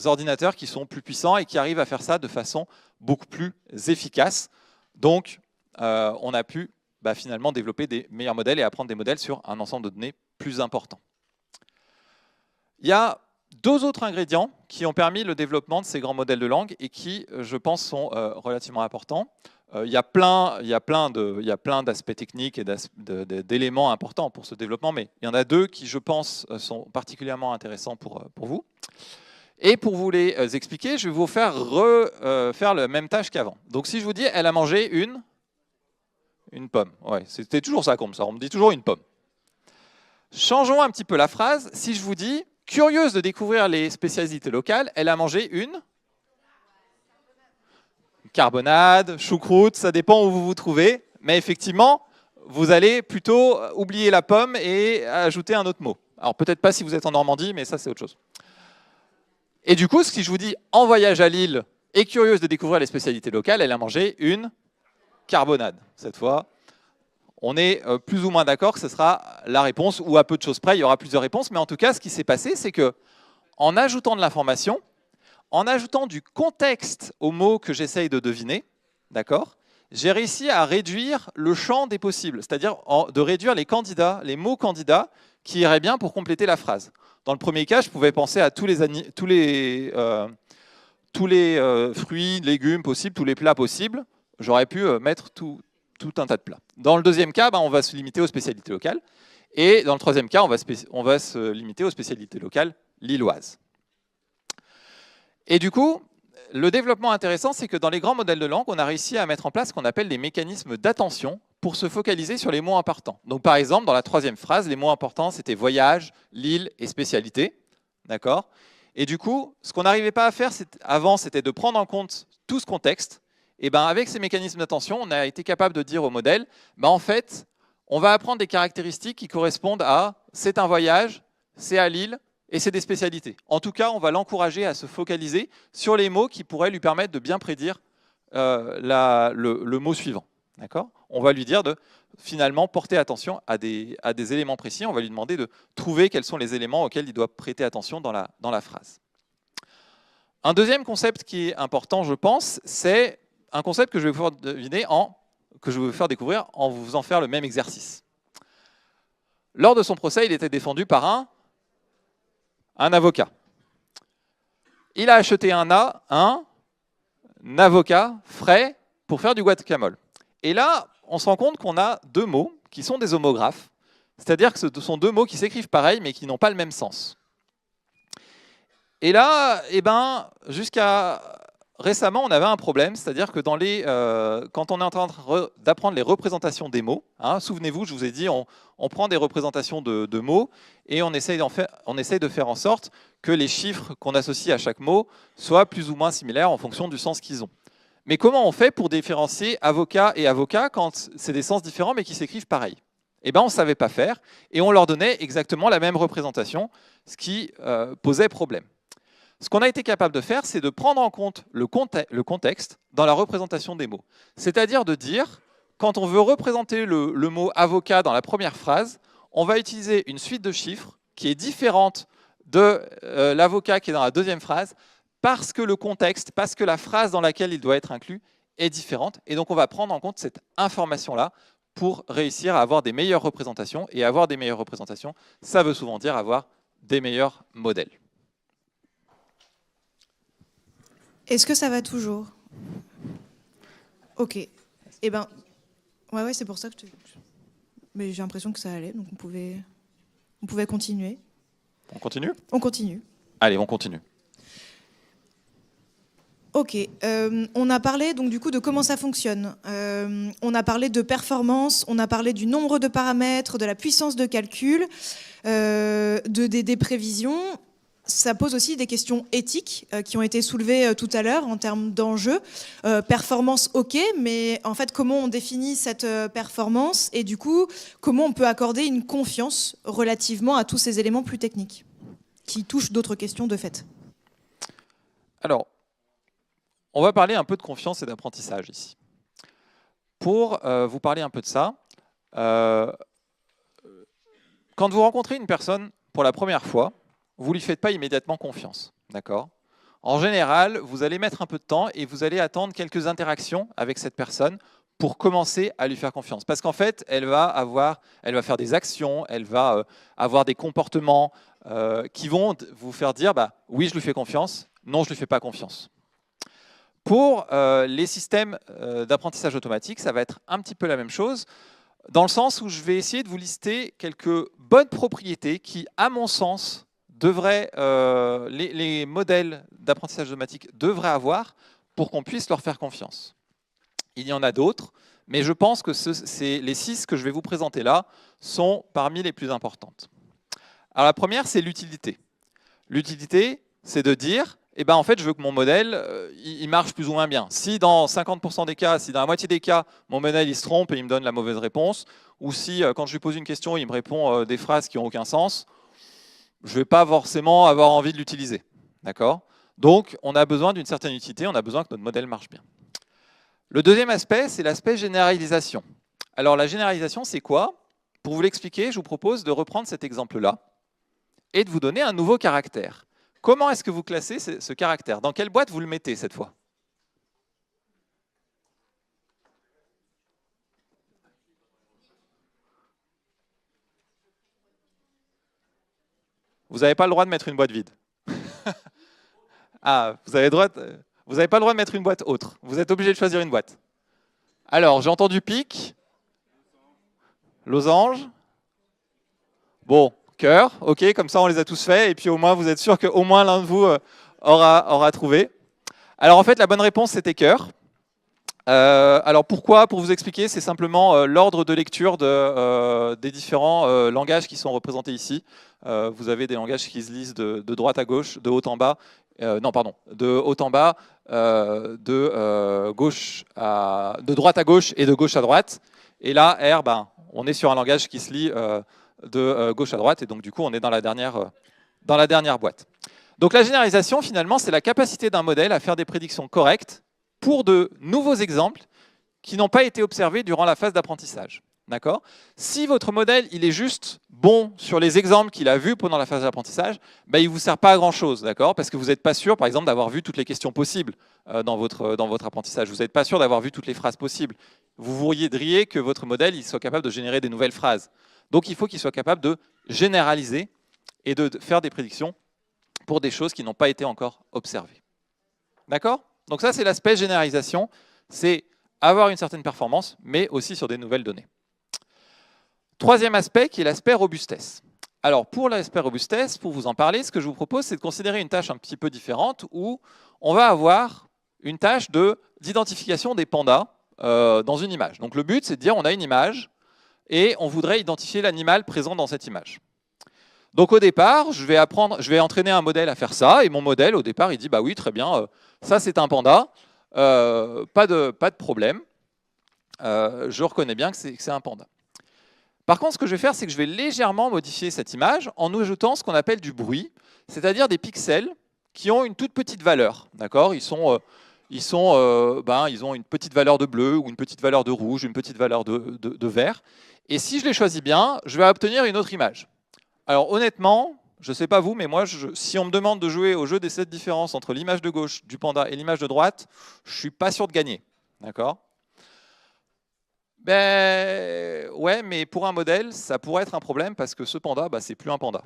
ordinateurs qui sont plus puissants et qui arrivent à faire ça de façon beaucoup plus efficace. Donc, on a pu finalement développer des meilleurs modèles et apprendre des modèles sur un ensemble de données plus important. Il y a deux autres ingrédients qui ont permis le développement de ces grands modèles de langue et qui, je pense, sont relativement importants. Il y a plein d'aspects techniques et d'éléments importants pour ce développement, mais il y en a deux qui, je pense, sont particulièrement intéressants pour vous. Et pour vous les expliquer, je vais vous faire faire la même tâche qu'avant. Donc si je vous dis, elle a mangé une pomme. Ouais, c'était toujours ça comme ça, on me dit toujours une pomme. Changeons un petit peu la phrase. Si je vous dis, curieuse de découvrir les spécialités locales, elle a mangé une carbonade, choucroute, ça dépend où vous vous trouvez. Mais effectivement, vous allez plutôt oublier la pomme et ajouter un autre mot. Alors peut-être pas si vous êtes en Normandie, mais ça c'est autre chose. Et du coup, si je vous dis en voyage à Lille et curieuse de découvrir les spécialités locales, elle a mangé une carbonade. Cette fois, on est plus ou moins d'accord que ce sera la réponse, ou à peu de choses près, il y aura plusieurs réponses. Mais en tout cas, ce qui s'est passé, c'est que en ajoutant de l'information, en ajoutant du contexte aux mots que j'essaye de deviner, d'accord, j'ai réussi à réduire le champ des possibles, c'est-à-dire de réduire les mots candidats qui iraient bien pour compléter la phrase. Dans le premier cas, je pouvais penser à tous les fruits, légumes possibles, tous les plats possibles. J'aurais pu mettre tout un tas de plats. Dans le deuxième cas, on va se limiter aux spécialités locales. Et dans le troisième cas, on va se limiter aux spécialités locales lilloises. Et du coup, le développement intéressant, c'est que dans les grands modèles de langue, on a réussi à mettre en place ce qu'on appelle des mécanismes d'attention pour se focaliser sur les mots importants. Donc par exemple, dans la troisième phrase, les mots importants, c'était voyage, Lille et spécialité. D'accord. Et du coup, ce qu'on n'arrivait pas à faire avant, c'était de prendre en compte tout ce contexte. Et avec ces mécanismes d'attention, on a été capable de dire au modèle, en fait, on va apprendre des caractéristiques qui correspondent à c'est un voyage, c'est à Lille, et c'est des spécialités. En tout cas, on va l'encourager à se focaliser sur les mots qui pourraient lui permettre de bien prédire le mot suivant. D'accord. On va lui dire de finalement porter attention à des éléments précis. On va lui demander de trouver quels sont les éléments auxquels il doit prêter attention dans la phrase. Un deuxième concept qui est important, je pense, c'est un concept que je vais vous faire découvrir en vous faisant faire le même exercice. Lors de son procès, il était défendu par un avocat. Il a acheté un avocat frais pour faire du guacamole. Et là, on se rend compte qu'on a deux mots qui sont des homographes, c'est-à-dire que ce sont deux mots qui s'écrivent pareil mais qui n'ont pas le même sens. Et là, jusqu'à récemment, on avait un problème, c'est-à-dire que quand on est en train d'apprendre les représentations des mots, souvenez-vous, je vous ai dit, on prend des représentations de mots et on essaye de faire en sorte que les chiffres qu'on associe à chaque mot soient plus ou moins similaires en fonction du sens qu'ils ont. Mais comment on fait pour différencier avocat et avocat quand c'est des sens différents mais qui s'écrivent pareil? On ne savait pas faire et on leur donnait exactement la même représentation, ce qui posait problème. Ce qu'on a été capable de faire, c'est de prendre en compte le contexte dans la représentation des mots. C'est-à-dire de dire, quand on veut représenter le mot avocat dans la première phrase, on va utiliser une suite de chiffres qui est différente de l'avocat qui est dans la deuxième phrase, parce que le contexte, parce que la phrase dans laquelle il doit être inclus est différente. Et donc on va prendre en compte cette information-là pour réussir à avoir des meilleures représentations. Et avoir des meilleures représentations, ça veut souvent dire avoir des meilleurs modèles. Est-ce que ça va toujours? Ok. Ouais, c'est pour ça que Mais j'ai l'impression que ça allait, donc on pouvait continuer. On continue? On continue. Allez, on continue. Ok, on a parlé donc du coup de comment ça fonctionne. On a parlé de performance, on a parlé du nombre de paramètres, de la puissance de calcul, des prévisions. Ça pose aussi des questions éthiques qui ont été soulevées tout à l'heure en termes d'enjeux. Performance, ok, mais en fait comment on définit cette performance et du coup comment on peut accorder une confiance relativement à tous ces éléments plus techniques qui touchent d'autres questions de fait. Alors, on va parler un peu de confiance et d'apprentissage ici. Pour vous parler un peu de ça, quand vous rencontrez une personne pour la première fois, vous ne lui faites pas immédiatement confiance. D'accord ? En général, vous allez mettre un peu de temps et vous allez attendre quelques interactions avec cette personne pour commencer à lui faire confiance. Parce qu'en fait, elle va faire des actions, elle va avoir des comportements qui vont vous faire dire oui, je lui fais confiance, non, je ne lui fais pas confiance. Pour les systèmes d'apprentissage automatique, ça va être un petit peu la même chose, dans le sens où je vais essayer de vous lister quelques bonnes propriétés qui, à mon sens, les modèles d'apprentissage automatique devraient avoir pour qu'on puisse leur faire confiance. Il y en a d'autres, mais je pense que les 6 que je vais vous présenter là sont parmi les plus importantes. Alors la première, c'est l'utilité. L'utilité, c'est de dire en fait, je veux que mon modèle, il marche plus ou moins bien. Si dans 50% des cas, si dans la moitié des cas, mon modèle il se trompe et il me donne la mauvaise réponse, ou si quand je lui pose une question, il me répond des phrases qui n'ont aucun sens, je ne vais pas forcément avoir envie de l'utiliser. D'accord ? Donc, on a besoin d'une certaine utilité, on a besoin que notre modèle marche bien. Le deuxième aspect, c'est l'aspect généralisation. Alors, la généralisation, c'est quoi ? Pour vous l'expliquer, je vous propose de reprendre cet exemple-là et de vous donner un nouveau caractère. Comment est-ce que vous classez ce caractère? Dans quelle boîte vous le mettez cette fois? Vous n'avez pas le droit de mettre une boîte vide. Ah, vous n'avez pas le droit de mettre une boîte autre. Vous êtes obligé de choisir une boîte. Alors, j'ai entendu pique, losange, bon, cœur, ok, comme ça on les a tous faits, et puis au moins vous êtes sûr qu'au moins l'un de vous aura trouvé. Alors en fait, la bonne réponse c'était cœur. Alors pourquoi? Pour vous expliquer, c'est simplement l'ordre de lecture des différents langages qui sont représentés ici. Vous avez des langages qui se lisent de droite à gauche, de haut en bas, de haut en bas, de droite à gauche et de gauche à droite. Et là, R, on est sur un langage qui se lit de gauche à droite, et donc du coup, on est dans la dernière boîte. Donc la généralisation, finalement, c'est la capacité d'un modèle à faire des prédictions correctes pour de nouveaux exemples qui n'ont pas été observés durant la phase d'apprentissage. D'accord ? Si votre modèle il est juste bon sur les exemples qu'il a vus pendant la phase d'apprentissage, il ne vous sert pas à grand-chose, d'accord ? Parce que vous n'êtes pas sûr, par exemple, d'avoir vu toutes les questions possibles dans votre apprentissage. Vous n'êtes pas sûr d'avoir vu toutes les phrases possibles. Vous voudriez que votre modèle il soit capable de générer des nouvelles phrases. Donc il faut qu'il soit capable de généraliser et de faire des prédictions pour des choses qui n'ont pas été encore observées. D'accord ? Donc ça, c'est l'aspect généralisation. C'est avoir une certaine performance, mais aussi sur des nouvelles données. Troisième aspect, qui est l'aspect robustesse. Alors, pour l'aspect robustesse, pour vous en parler, ce que je vous propose, c'est de considérer une tâche un petit peu différente, où on va avoir une tâche d'identification des pandas dans une image. Donc le but, c'est de dire, on a une image, et on voudrait identifier l'animal présent dans cette image. Donc au départ, je vais entraîner un modèle à faire ça, et mon modèle, au départ, il dit, oui, très bien, ça c'est un panda, pas de problème, je reconnais bien que c'est un panda. Par contre, ce que je vais faire, c'est que je vais légèrement modifier cette image en ajoutant ce qu'on appelle du bruit, c'est-à-dire des pixels qui ont une toute petite valeur. D'accord ? Ils ont une petite valeur de bleu, ou une petite valeur de rouge, une petite valeur de vert. Et si je les choisis bien, je vais obtenir une autre image. Alors honnêtement, je ne sais pas vous, mais moi, si on me demande de jouer au jeu des 7 différences entre l'image de gauche du panda et l'image de droite, je ne suis pas sûr de gagner. D'accord ? Ouais, mais pour un modèle, ça pourrait être un problème parce que ce panda, c'est plus un panda.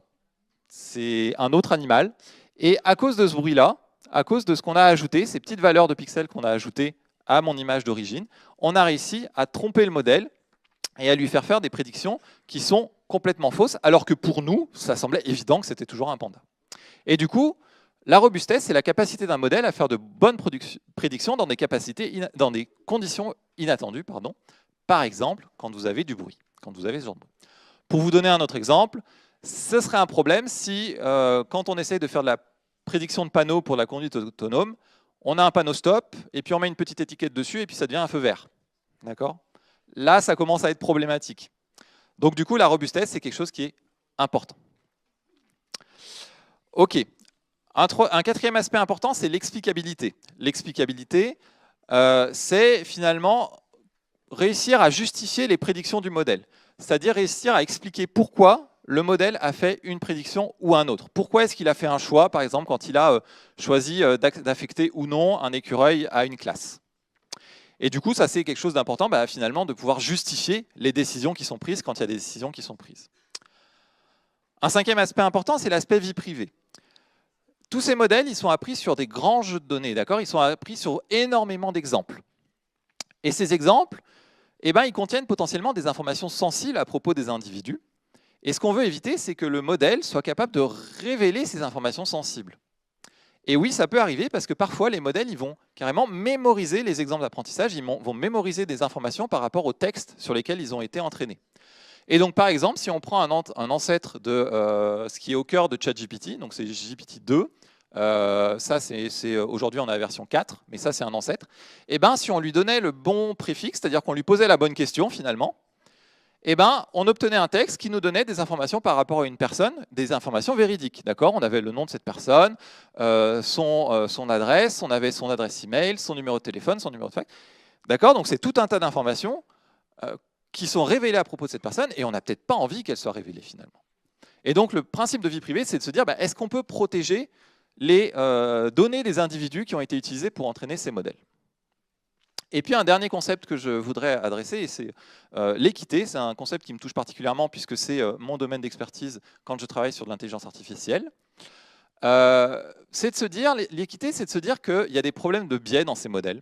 C'est un autre animal. Et à cause de ce bruit-là, à cause de ce qu'on a ajouté, ces petites valeurs de pixels qu'on a ajoutées à mon image d'origine, on a réussi à tromper le modèle et à lui faire des prédictions qui sont complètement fausses, alors que pour nous, ça semblait évident que c'était toujours un panda. Et du coup, la robustesse, c'est la capacité d'un modèle à faire de bonnes prédictions dans des conditions inattendues, par exemple quand vous avez du bruit, quand vous avez ce genre de bruit. Pour vous donner un autre exemple, ce serait un problème si, quand on essaye de faire de la prédiction de panneaux pour la conduite autonome, on a un panneau stop, et puis on met une petite étiquette dessus, et puis ça devient un feu vert. D'accord ? Là, ça commence à être problématique. Donc du coup, la robustesse, c'est quelque chose qui est important. OK. Un quatrième aspect important, c'est l'explicabilité. L'explicabilité, c'est finalement réussir à justifier les prédictions du modèle. C'est-à-dire réussir à expliquer pourquoi le modèle a fait une prédiction ou un autre. Pourquoi est-ce qu'il a fait un choix, par exemple, quand il a choisi d'affecter ou non un écureuil à une classe. Et du coup, ça c'est quelque chose d'important, finalement, de pouvoir justifier les décisions qui sont prises quand il y a des décisions qui sont prises. Un cinquième aspect important, c'est l'aspect vie privée. Tous ces modèles, ils sont appris sur des grands jeux de données, d'accord ? Ils sont appris sur énormément d'exemples. Et ces exemples, ils contiennent potentiellement des informations sensibles à propos des individus. Et ce qu'on veut éviter, c'est que le modèle soit capable de révéler ces informations sensibles. Et oui, ça peut arriver parce que parfois, les modèles ils vont carrément mémoriser les exemples d'apprentissage, ils vont mémoriser des informations par rapport aux textes sur lesquels ils ont été entraînés. Et donc, par exemple, si on prend un ancêtre de ce qui est au cœur de ChatGPT, donc c'est GPT-2, ça c'est aujourd'hui on a la version 4, mais ça c'est un ancêtre, et si on lui donnait le bon préfixe, c'est-à-dire qu'on lui posait la bonne question finalement, on obtenait un texte qui nous donnait des informations par rapport à une personne, des informations véridiques. D'accord ? On avait le nom de cette personne, son adresse, on avait son adresse email, son numéro de téléphone, son numéro de fax. D'accord ? Donc c'est tout un tas d'informations qui sont révélées à propos de cette personne et on n'a peut-être pas envie qu'elles soient révélées finalement. Et donc le principe de vie privée, c'est de se dire est-ce qu'on peut protéger les données des individus qui ont été utilisés pour entraîner ces modèles ? Et puis un dernier concept que je voudrais adresser, c'est l'équité. C'est un concept qui me touche particulièrement puisque c'est mon domaine d'expertise quand je travaille sur de l'intelligence artificielle. C'est de se dire, l'équité, c'est de se dire qu'il y a des problèmes de biais dans ces modèles.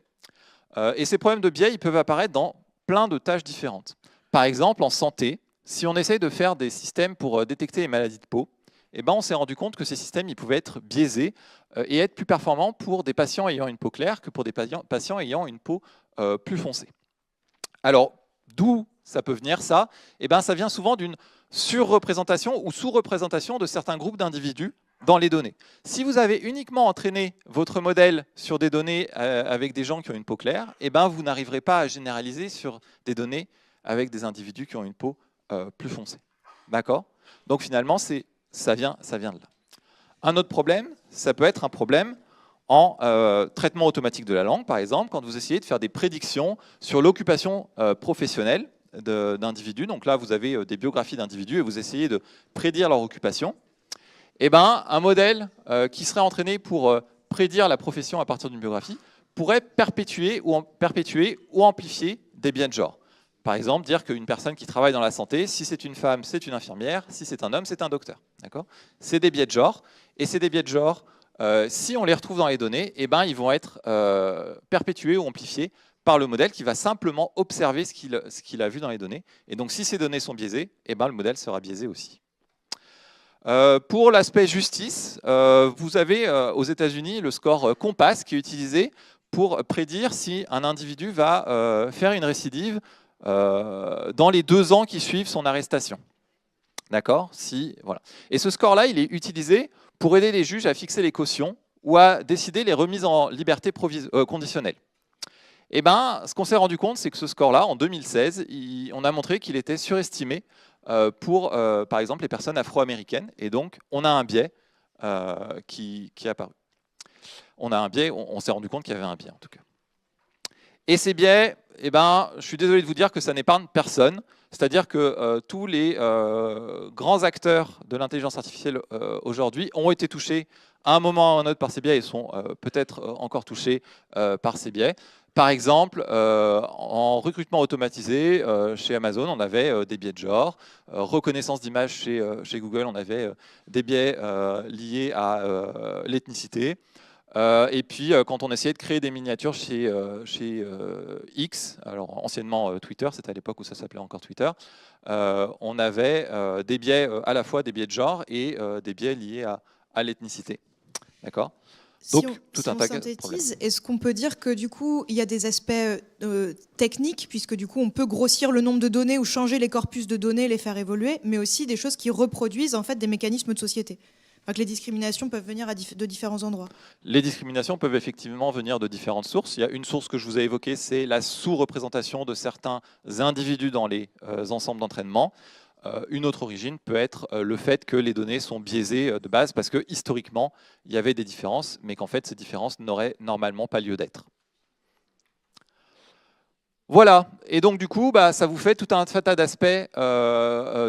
Et ces problèmes de biais, ils peuvent apparaître dans plein de tâches différentes. Par exemple, en santé, si on essaye de faire des systèmes pour détecter les maladies de peau, on s'est rendu compte que ces systèmes ils pouvaient être biaisés et être plus performants pour des patients ayant une peau claire que pour des patients ayant une peau plus foncée. Alors, d'où ça peut venir ça ? Ça vient souvent d'une surreprésentation ou sous-représentation de certains groupes d'individus dans les données. Si vous avez uniquement entraîné votre modèle sur des données avec des gens qui ont une peau claire, vous n'arriverez pas à généraliser sur des données avec des individus qui ont une peau plus foncée. D'accord ? Donc finalement, ça vient de là. Un autre problème, ça peut être un problème en traitement automatique de la langue, par exemple, quand vous essayez de faire des prédictions sur l'occupation professionnelle d'individus. Donc là, vous avez des biographies d'individus et vous essayez de prédire leur occupation. Un modèle qui serait entraîné pour prédire la profession à partir d'une biographie pourrait perpétuer ou amplifier des biais de genre. Par exemple, dire qu'une personne qui travaille dans la santé, si c'est une femme, c'est une infirmière, si c'est un homme, c'est un docteur. C'est des biais de genre. Et c'est des biais de genre, si on les retrouve dans les données, ils vont être perpétués ou amplifiés par le modèle qui va simplement observer ce qu'il a vu dans les données. Et donc, si ces données sont biaisées, le modèle sera biaisé aussi. Pour l'aspect justice, vous avez aux États-Unis le score COMPASS qui est utilisé pour prédire si un individu va faire une récidive dans les 2 ans qui suivent son arrestation. D'accord ? Voilà. Et ce score-là, il est utilisé pour aider les juges à fixer les cautions ou à décider les remises en liberté conditionnelle. Ce qu'on s'est rendu compte, c'est que ce score-là, en 2016, on a montré qu'il était surestimé pour, par exemple, les personnes afro-américaines. Et donc, on a un biais qui est apparu. On a un biais, on s'est rendu compte qu'il y avait un biais, en tout cas. Et ces biais, je suis désolé de vous dire que ça n'épargne personne. C'est-à-dire que tous les grands acteurs de l'intelligence artificielle aujourd'hui ont été touchés à un moment ou à un autre par ces biais et sont peut-être encore touchés par ces biais. Par exemple, en recrutement automatisé, chez Amazon, on avait des biais de genre. Reconnaissance d'image chez Google, on avait des biais liés à l'ethnicité. Et puis, quand on essayait de créer des miniatures chez X, alors anciennement Twitter, c'était à l'époque où ça s'appelait encore Twitter, on avait des biais, à la fois des biais de genre et des biais liés à l'ethnicité. D'accord ? Donc, Si on synthétise, est-ce qu'on peut dire que du coup, il y a des aspects techniques, puisque du coup, on peut grossir le nombre de données ou changer les corpus de données, les faire évoluer, mais aussi des choses qui reproduisent en fait des mécanismes de société. Enfin, que les discriminations peuvent venir de différents endroits. Les discriminations peuvent effectivement venir de différentes sources. Il y a une source que je vous ai évoquée, c'est la sous-représentation de certains individus dans les ensembles d'entraînement. Une autre origine peut être le fait que les données sont biaisées de base parce que historiquement, il y avait des différences, mais qu'en fait, ces différences n'auraient normalement pas lieu d'être. Voilà, et donc du coup, ça vous fait tout un tas d'aspects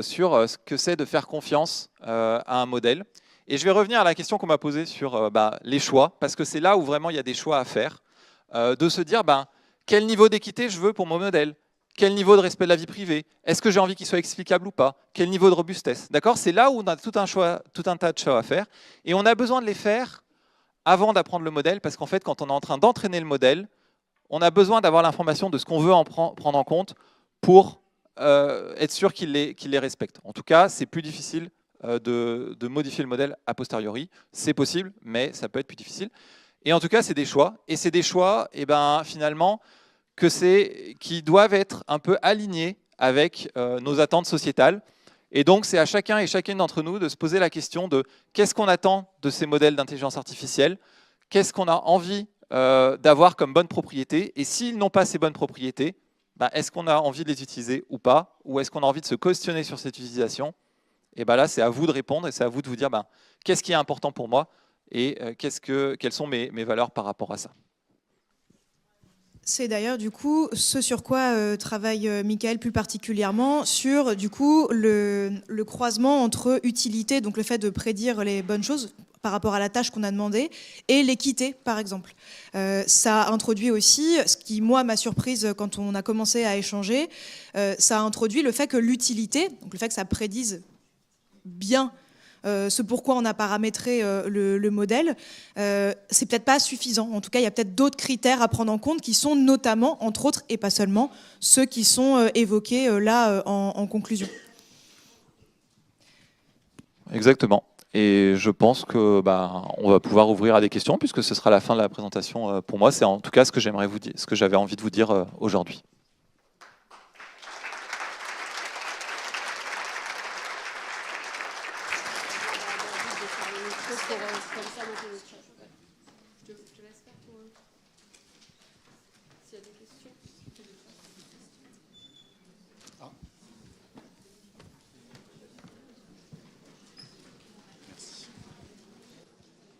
sur ce que c'est de faire confiance à un modèle. Et je vais revenir à la question qu'on m'a posée sur les choix, parce que c'est là où vraiment il y a des choix à faire, de se dire quel niveau d'équité je veux pour mon modèle. Quel niveau de respect de la vie privée? Est-ce que j'ai envie qu'il soit explicable ou pas? Quel niveau de robustesse? D'accord? C'est là où on a tout un tas de choix à faire. Et on a besoin de les faire avant d'apprendre le modèle, parce qu'en fait, quand on est en train d'entraîner le modèle, on a besoin d'avoir l'information de ce qu'on veut prendre en compte pour être sûr qu'il les respecte. En tout cas, c'est plus difficile de modifier le modèle a posteriori. C'est possible, mais ça peut être plus difficile. Et en tout cas, c'est des choix. Et c'est des choix, finalement, qui doivent être un peu alignés avec nos attentes sociétales. Et donc, c'est à chacun et chacune d'entre nous de se poser la question de qu'est-ce qu'on attend de ces modèles d'intelligence artificielle, qu'est-ce qu'on a envie d'avoir comme bonnes propriétés, et s'ils n'ont pas ces bonnes propriétés, est-ce qu'on a envie de les utiliser ou pas, ou est-ce qu'on a envie de se questionner sur cette utilisation? Et là, c'est à vous de répondre, et c'est à vous de vous dire qu'est-ce qui est important pour moi, et quelles sont mes valeurs par rapport à ça. C'est d'ailleurs du coup ce sur quoi travaille Michael plus particulièrement, sur du coup le croisement entre utilité, donc le fait de prédire les bonnes choses par rapport à la tâche qu'on a demandé, et l'équité par exemple. Ça introduit aussi, ce qui moi m'a surprise quand on a commencé à échanger, ça a introduit le fait que l'utilité, donc le fait que ça prédise bien ce pourquoi on a paramétré le modèle, c'est peut-être pas suffisant. En tout cas, il y a peut-être d'autres critères à prendre en compte qui sont notamment, entre autres, et pas seulement, ceux qui sont évoqués là en conclusion. Exactement. Et je pense que on va pouvoir ouvrir à des questions puisque ce sera la fin de la présentation pour moi. C'est en tout cas ce que j'aimerais vous dire, ce que j'avais envie de vous dire aujourd'hui.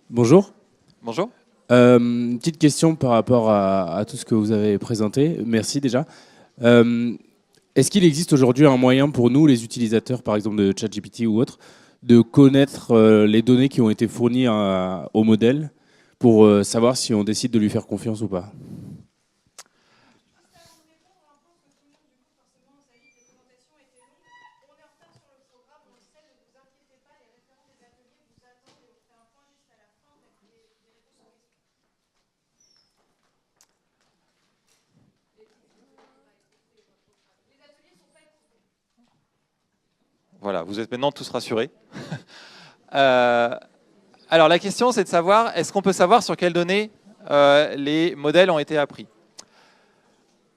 Bonjour. Bonjour. Petite question par rapport à tout ce que vous avez présenté. Merci déjà. Est-ce qu'il existe aujourd'hui un moyen pour nous, les utilisateurs, par exemple de ChatGPT ou autres, de connaître les données qui ont été fournies au modèle pour savoir si on décide de lui faire confiance ou pas? Voilà, vous êtes maintenant tous rassurés. Alors la question, c'est de savoir, est-ce qu'on peut savoir sur quelles données les modèles ont été appris?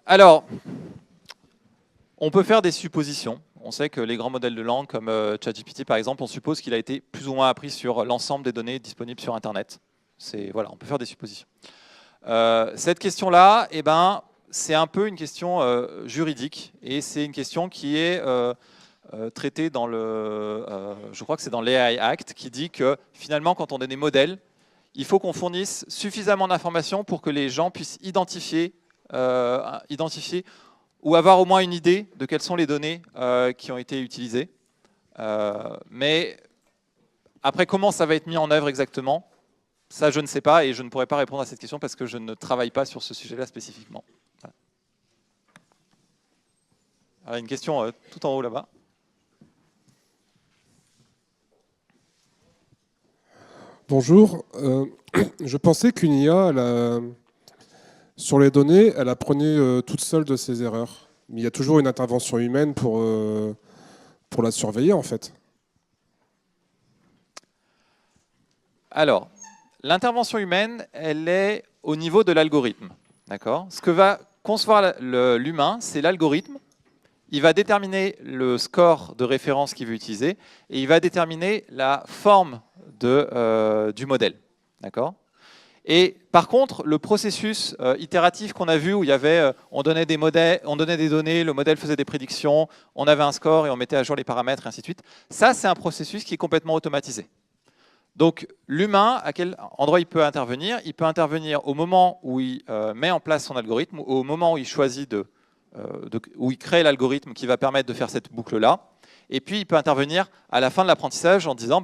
Alors, on peut faire des suppositions. On sait que les grands modèles de langue, comme ChatGPT par exemple, on suppose qu'il a été plus ou moins appris sur l'ensemble des données disponibles sur Internet. Voilà, on peut faire des suppositions. Cette question-là, c'est un peu une question juridique, et c'est une question qui est traité dans je crois que c'est dans l'AI Act, qui dit que finalement, quand on a des modèles, il faut qu'on fournisse suffisamment d'informations pour que les gens puissent identifier ou avoir au moins une idée de quelles sont les données qui ont été utilisées. Mais après, comment ça va être mis en œuvre exactement, ça je ne sais pas, et je ne pourrais pas répondre à cette question parce que je ne travaille pas sur ce sujet-là spécifiquement. Voilà. Alors, une question tout en haut là-bas. Bonjour. Je pensais qu'une IA, sur les données, elle apprenait toute seule de ses erreurs. Mais il y a toujours une intervention humaine pour la surveiller, en fait. Alors, l'intervention humaine, elle est au niveau de l'algorithme. D'accord ? Ce que va concevoir l'humain, c'est l'algorithme. Il va déterminer le score de référence qu'il veut utiliser et il va déterminer la forme du modèle. D'accord ? Et par contre, le processus itératif qu'on a vu, où il y avait, on donnait des données, le modèle faisait des prédictions, on avait un score et on mettait à jour les paramètres et ainsi de suite, ça c'est un processus qui est complètement automatisé. Donc l'humain, à quel endroit il peut intervenir? Il peut intervenir au moment où il met en place son algorithme, au moment où il choisit où il crée l'algorithme qui va permettre de faire cette boucle-là. Et puis il peut intervenir à la fin de l'apprentissage en disant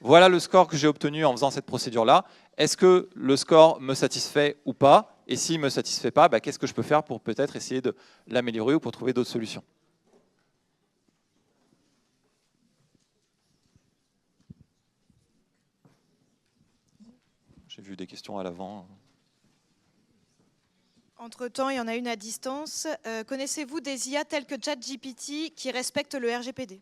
voilà le score que j'ai obtenu en faisant cette procédure-là. Est-ce que le score me satisfait ou pas? Et s'il ne me satisfait pas, qu'est-ce que je peux faire pour peut-être essayer de l'améliorer ou pour trouver d'autres solutions? J'ai vu des questions à l'avant. Entre-temps, il y en a une à distance. Connaissez-vous des IA telles que ChatGPT qui respectent le RGPD?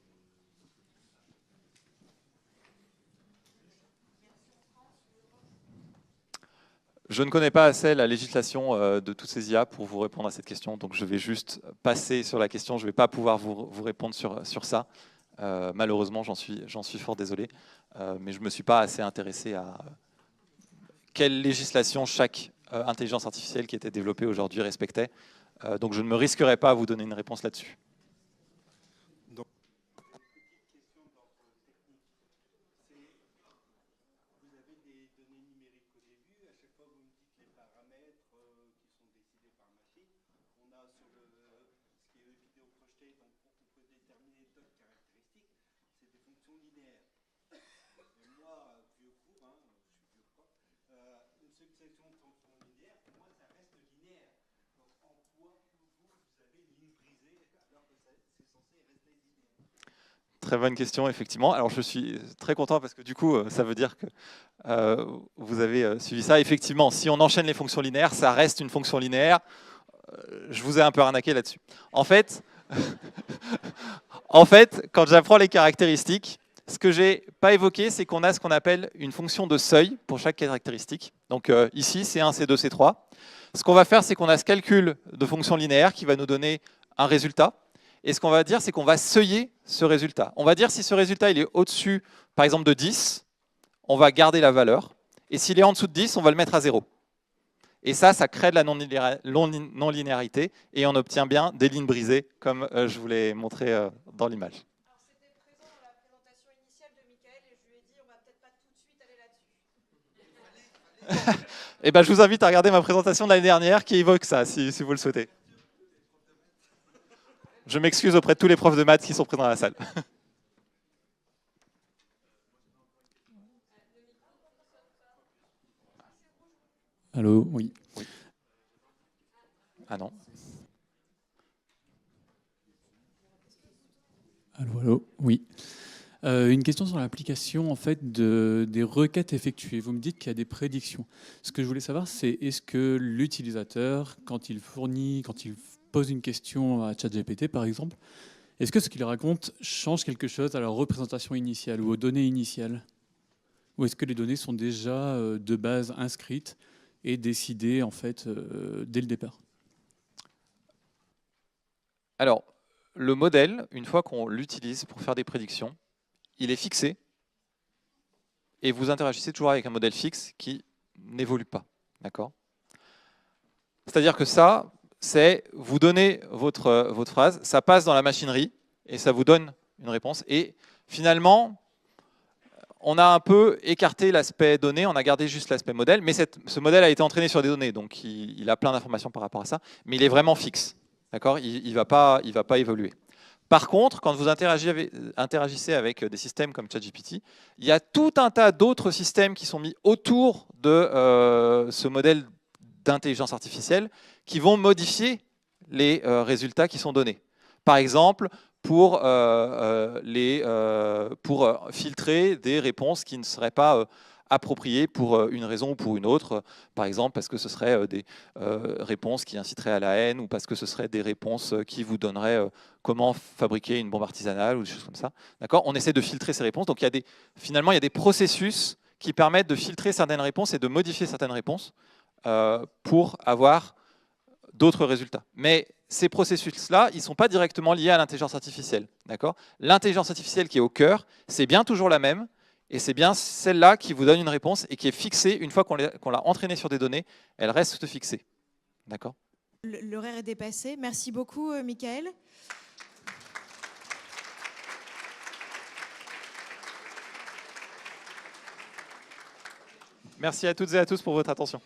Je ne connais pas assez la législation de toutes ces IA pour vous répondre à cette question, donc je vais juste passer sur la question. Je ne vais pas pouvoir vous répondre sur ça. Malheureusement, j'en suis fort désolé, mais je ne me suis pas assez intéressé à quelle législation chaque intelligence artificielle qui était développée aujourd'hui respectait. Donc je ne me risquerai pas à vous donner une réponse là-dessus. Très bonne question, effectivement. Alors, je suis très content parce que du coup, ça veut dire que vous avez suivi ça. Effectivement, si on enchaîne les fonctions linéaires, ça reste une fonction linéaire. Je vous ai un peu arnaqué là-dessus. En fait, quand j'apprends les caractéristiques, ce que j'ai pas évoqué, c'est qu'on a ce qu'on appelle une fonction de seuil pour chaque caractéristique. Donc ici, C1, C2, C3. Ce qu'on va faire, c'est qu'on a ce calcul de fonction linéaire qui va nous donner un résultat. Et ce qu'on va dire, c'est qu'on va seuiller ce résultat. On va dire si ce résultat il est au-dessus, par exemple, de 10, on va garder la valeur. Et s'il est en dessous de 10, on va le mettre à 0. Et ça crée de la non-linéarité. Et on obtient bien des lignes brisées, comme je vous l'ai montré dans l'image. Alors, c'était présent dans la présentation initiale de Michael, et je lui ai dit, on va peut-être pas tout de suite aller là-dessus. Et je vous invite à regarder ma présentation de l'année dernière qui évoque ça, si vous le souhaitez. Je m'excuse auprès de tous les profs de maths qui sont présents dans la salle. Allô, oui. Ah non. Allô, oui. Une question sur l'application en fait des requêtes effectuées. Vous me dites qu'il y a des prédictions. Ce que je voulais savoir, c'est est-ce que l'utilisateur, quand il pose une question à ChatGPT par exemple, est-ce que ce qu'il raconte change quelque chose à la représentation initiale ou aux données initiales? Ou est-ce que les données sont déjà de base inscrites et décidées en fait dès le départ? Alors, le modèle, une fois qu'on l'utilise pour faire des prédictions, il est fixé et vous interagissez toujours avec un modèle fixe qui n'évolue pas. D'accord ? C'est-à-dire que ça, c'est vous donnez votre phrase, ça passe dans la machinerie et ça vous donne une réponse. Et finalement, on a un peu écarté l'aspect données, on a gardé juste l'aspect modèle, mais ce modèle a été entraîné sur des données, donc il a plein d'informations par rapport à ça, mais il est vraiment fixe. D'accord ? Il va pas évoluer. Par contre, quand vous interagissez avec des systèmes comme ChatGPT, il y a tout un tas d'autres systèmes qui sont mis autour de ce modèle d'intelligence artificielle qui vont modifier les résultats qui sont donnés. Par exemple, pour filtrer des réponses qui ne seraient pas appropriées pour une raison ou pour une autre. Par exemple, parce que ce serait des réponses qui inciteraient à la haine ou parce que ce seraient des réponses qui vous donneraient comment fabriquer une bombe artisanale ou des choses comme ça. D'accord ? On essaie de filtrer ces réponses. Donc finalement, il y a des processus qui permettent de filtrer certaines réponses et de modifier certaines réponses pour avoir d'autres résultats. Mais ces processus-là, ils ne sont pas directement liés à l'intelligence artificielle. D'accord ? L'intelligence artificielle qui est au cœur, c'est bien toujours la même, et c'est bien celle-là qui vous donne une réponse et qui est fixée, une fois qu'on l'a entraînée sur des données, elle reste fixée. D'accord ? L'horaire est dépassé. Merci beaucoup, Michael. Merci à toutes et à tous pour votre attention.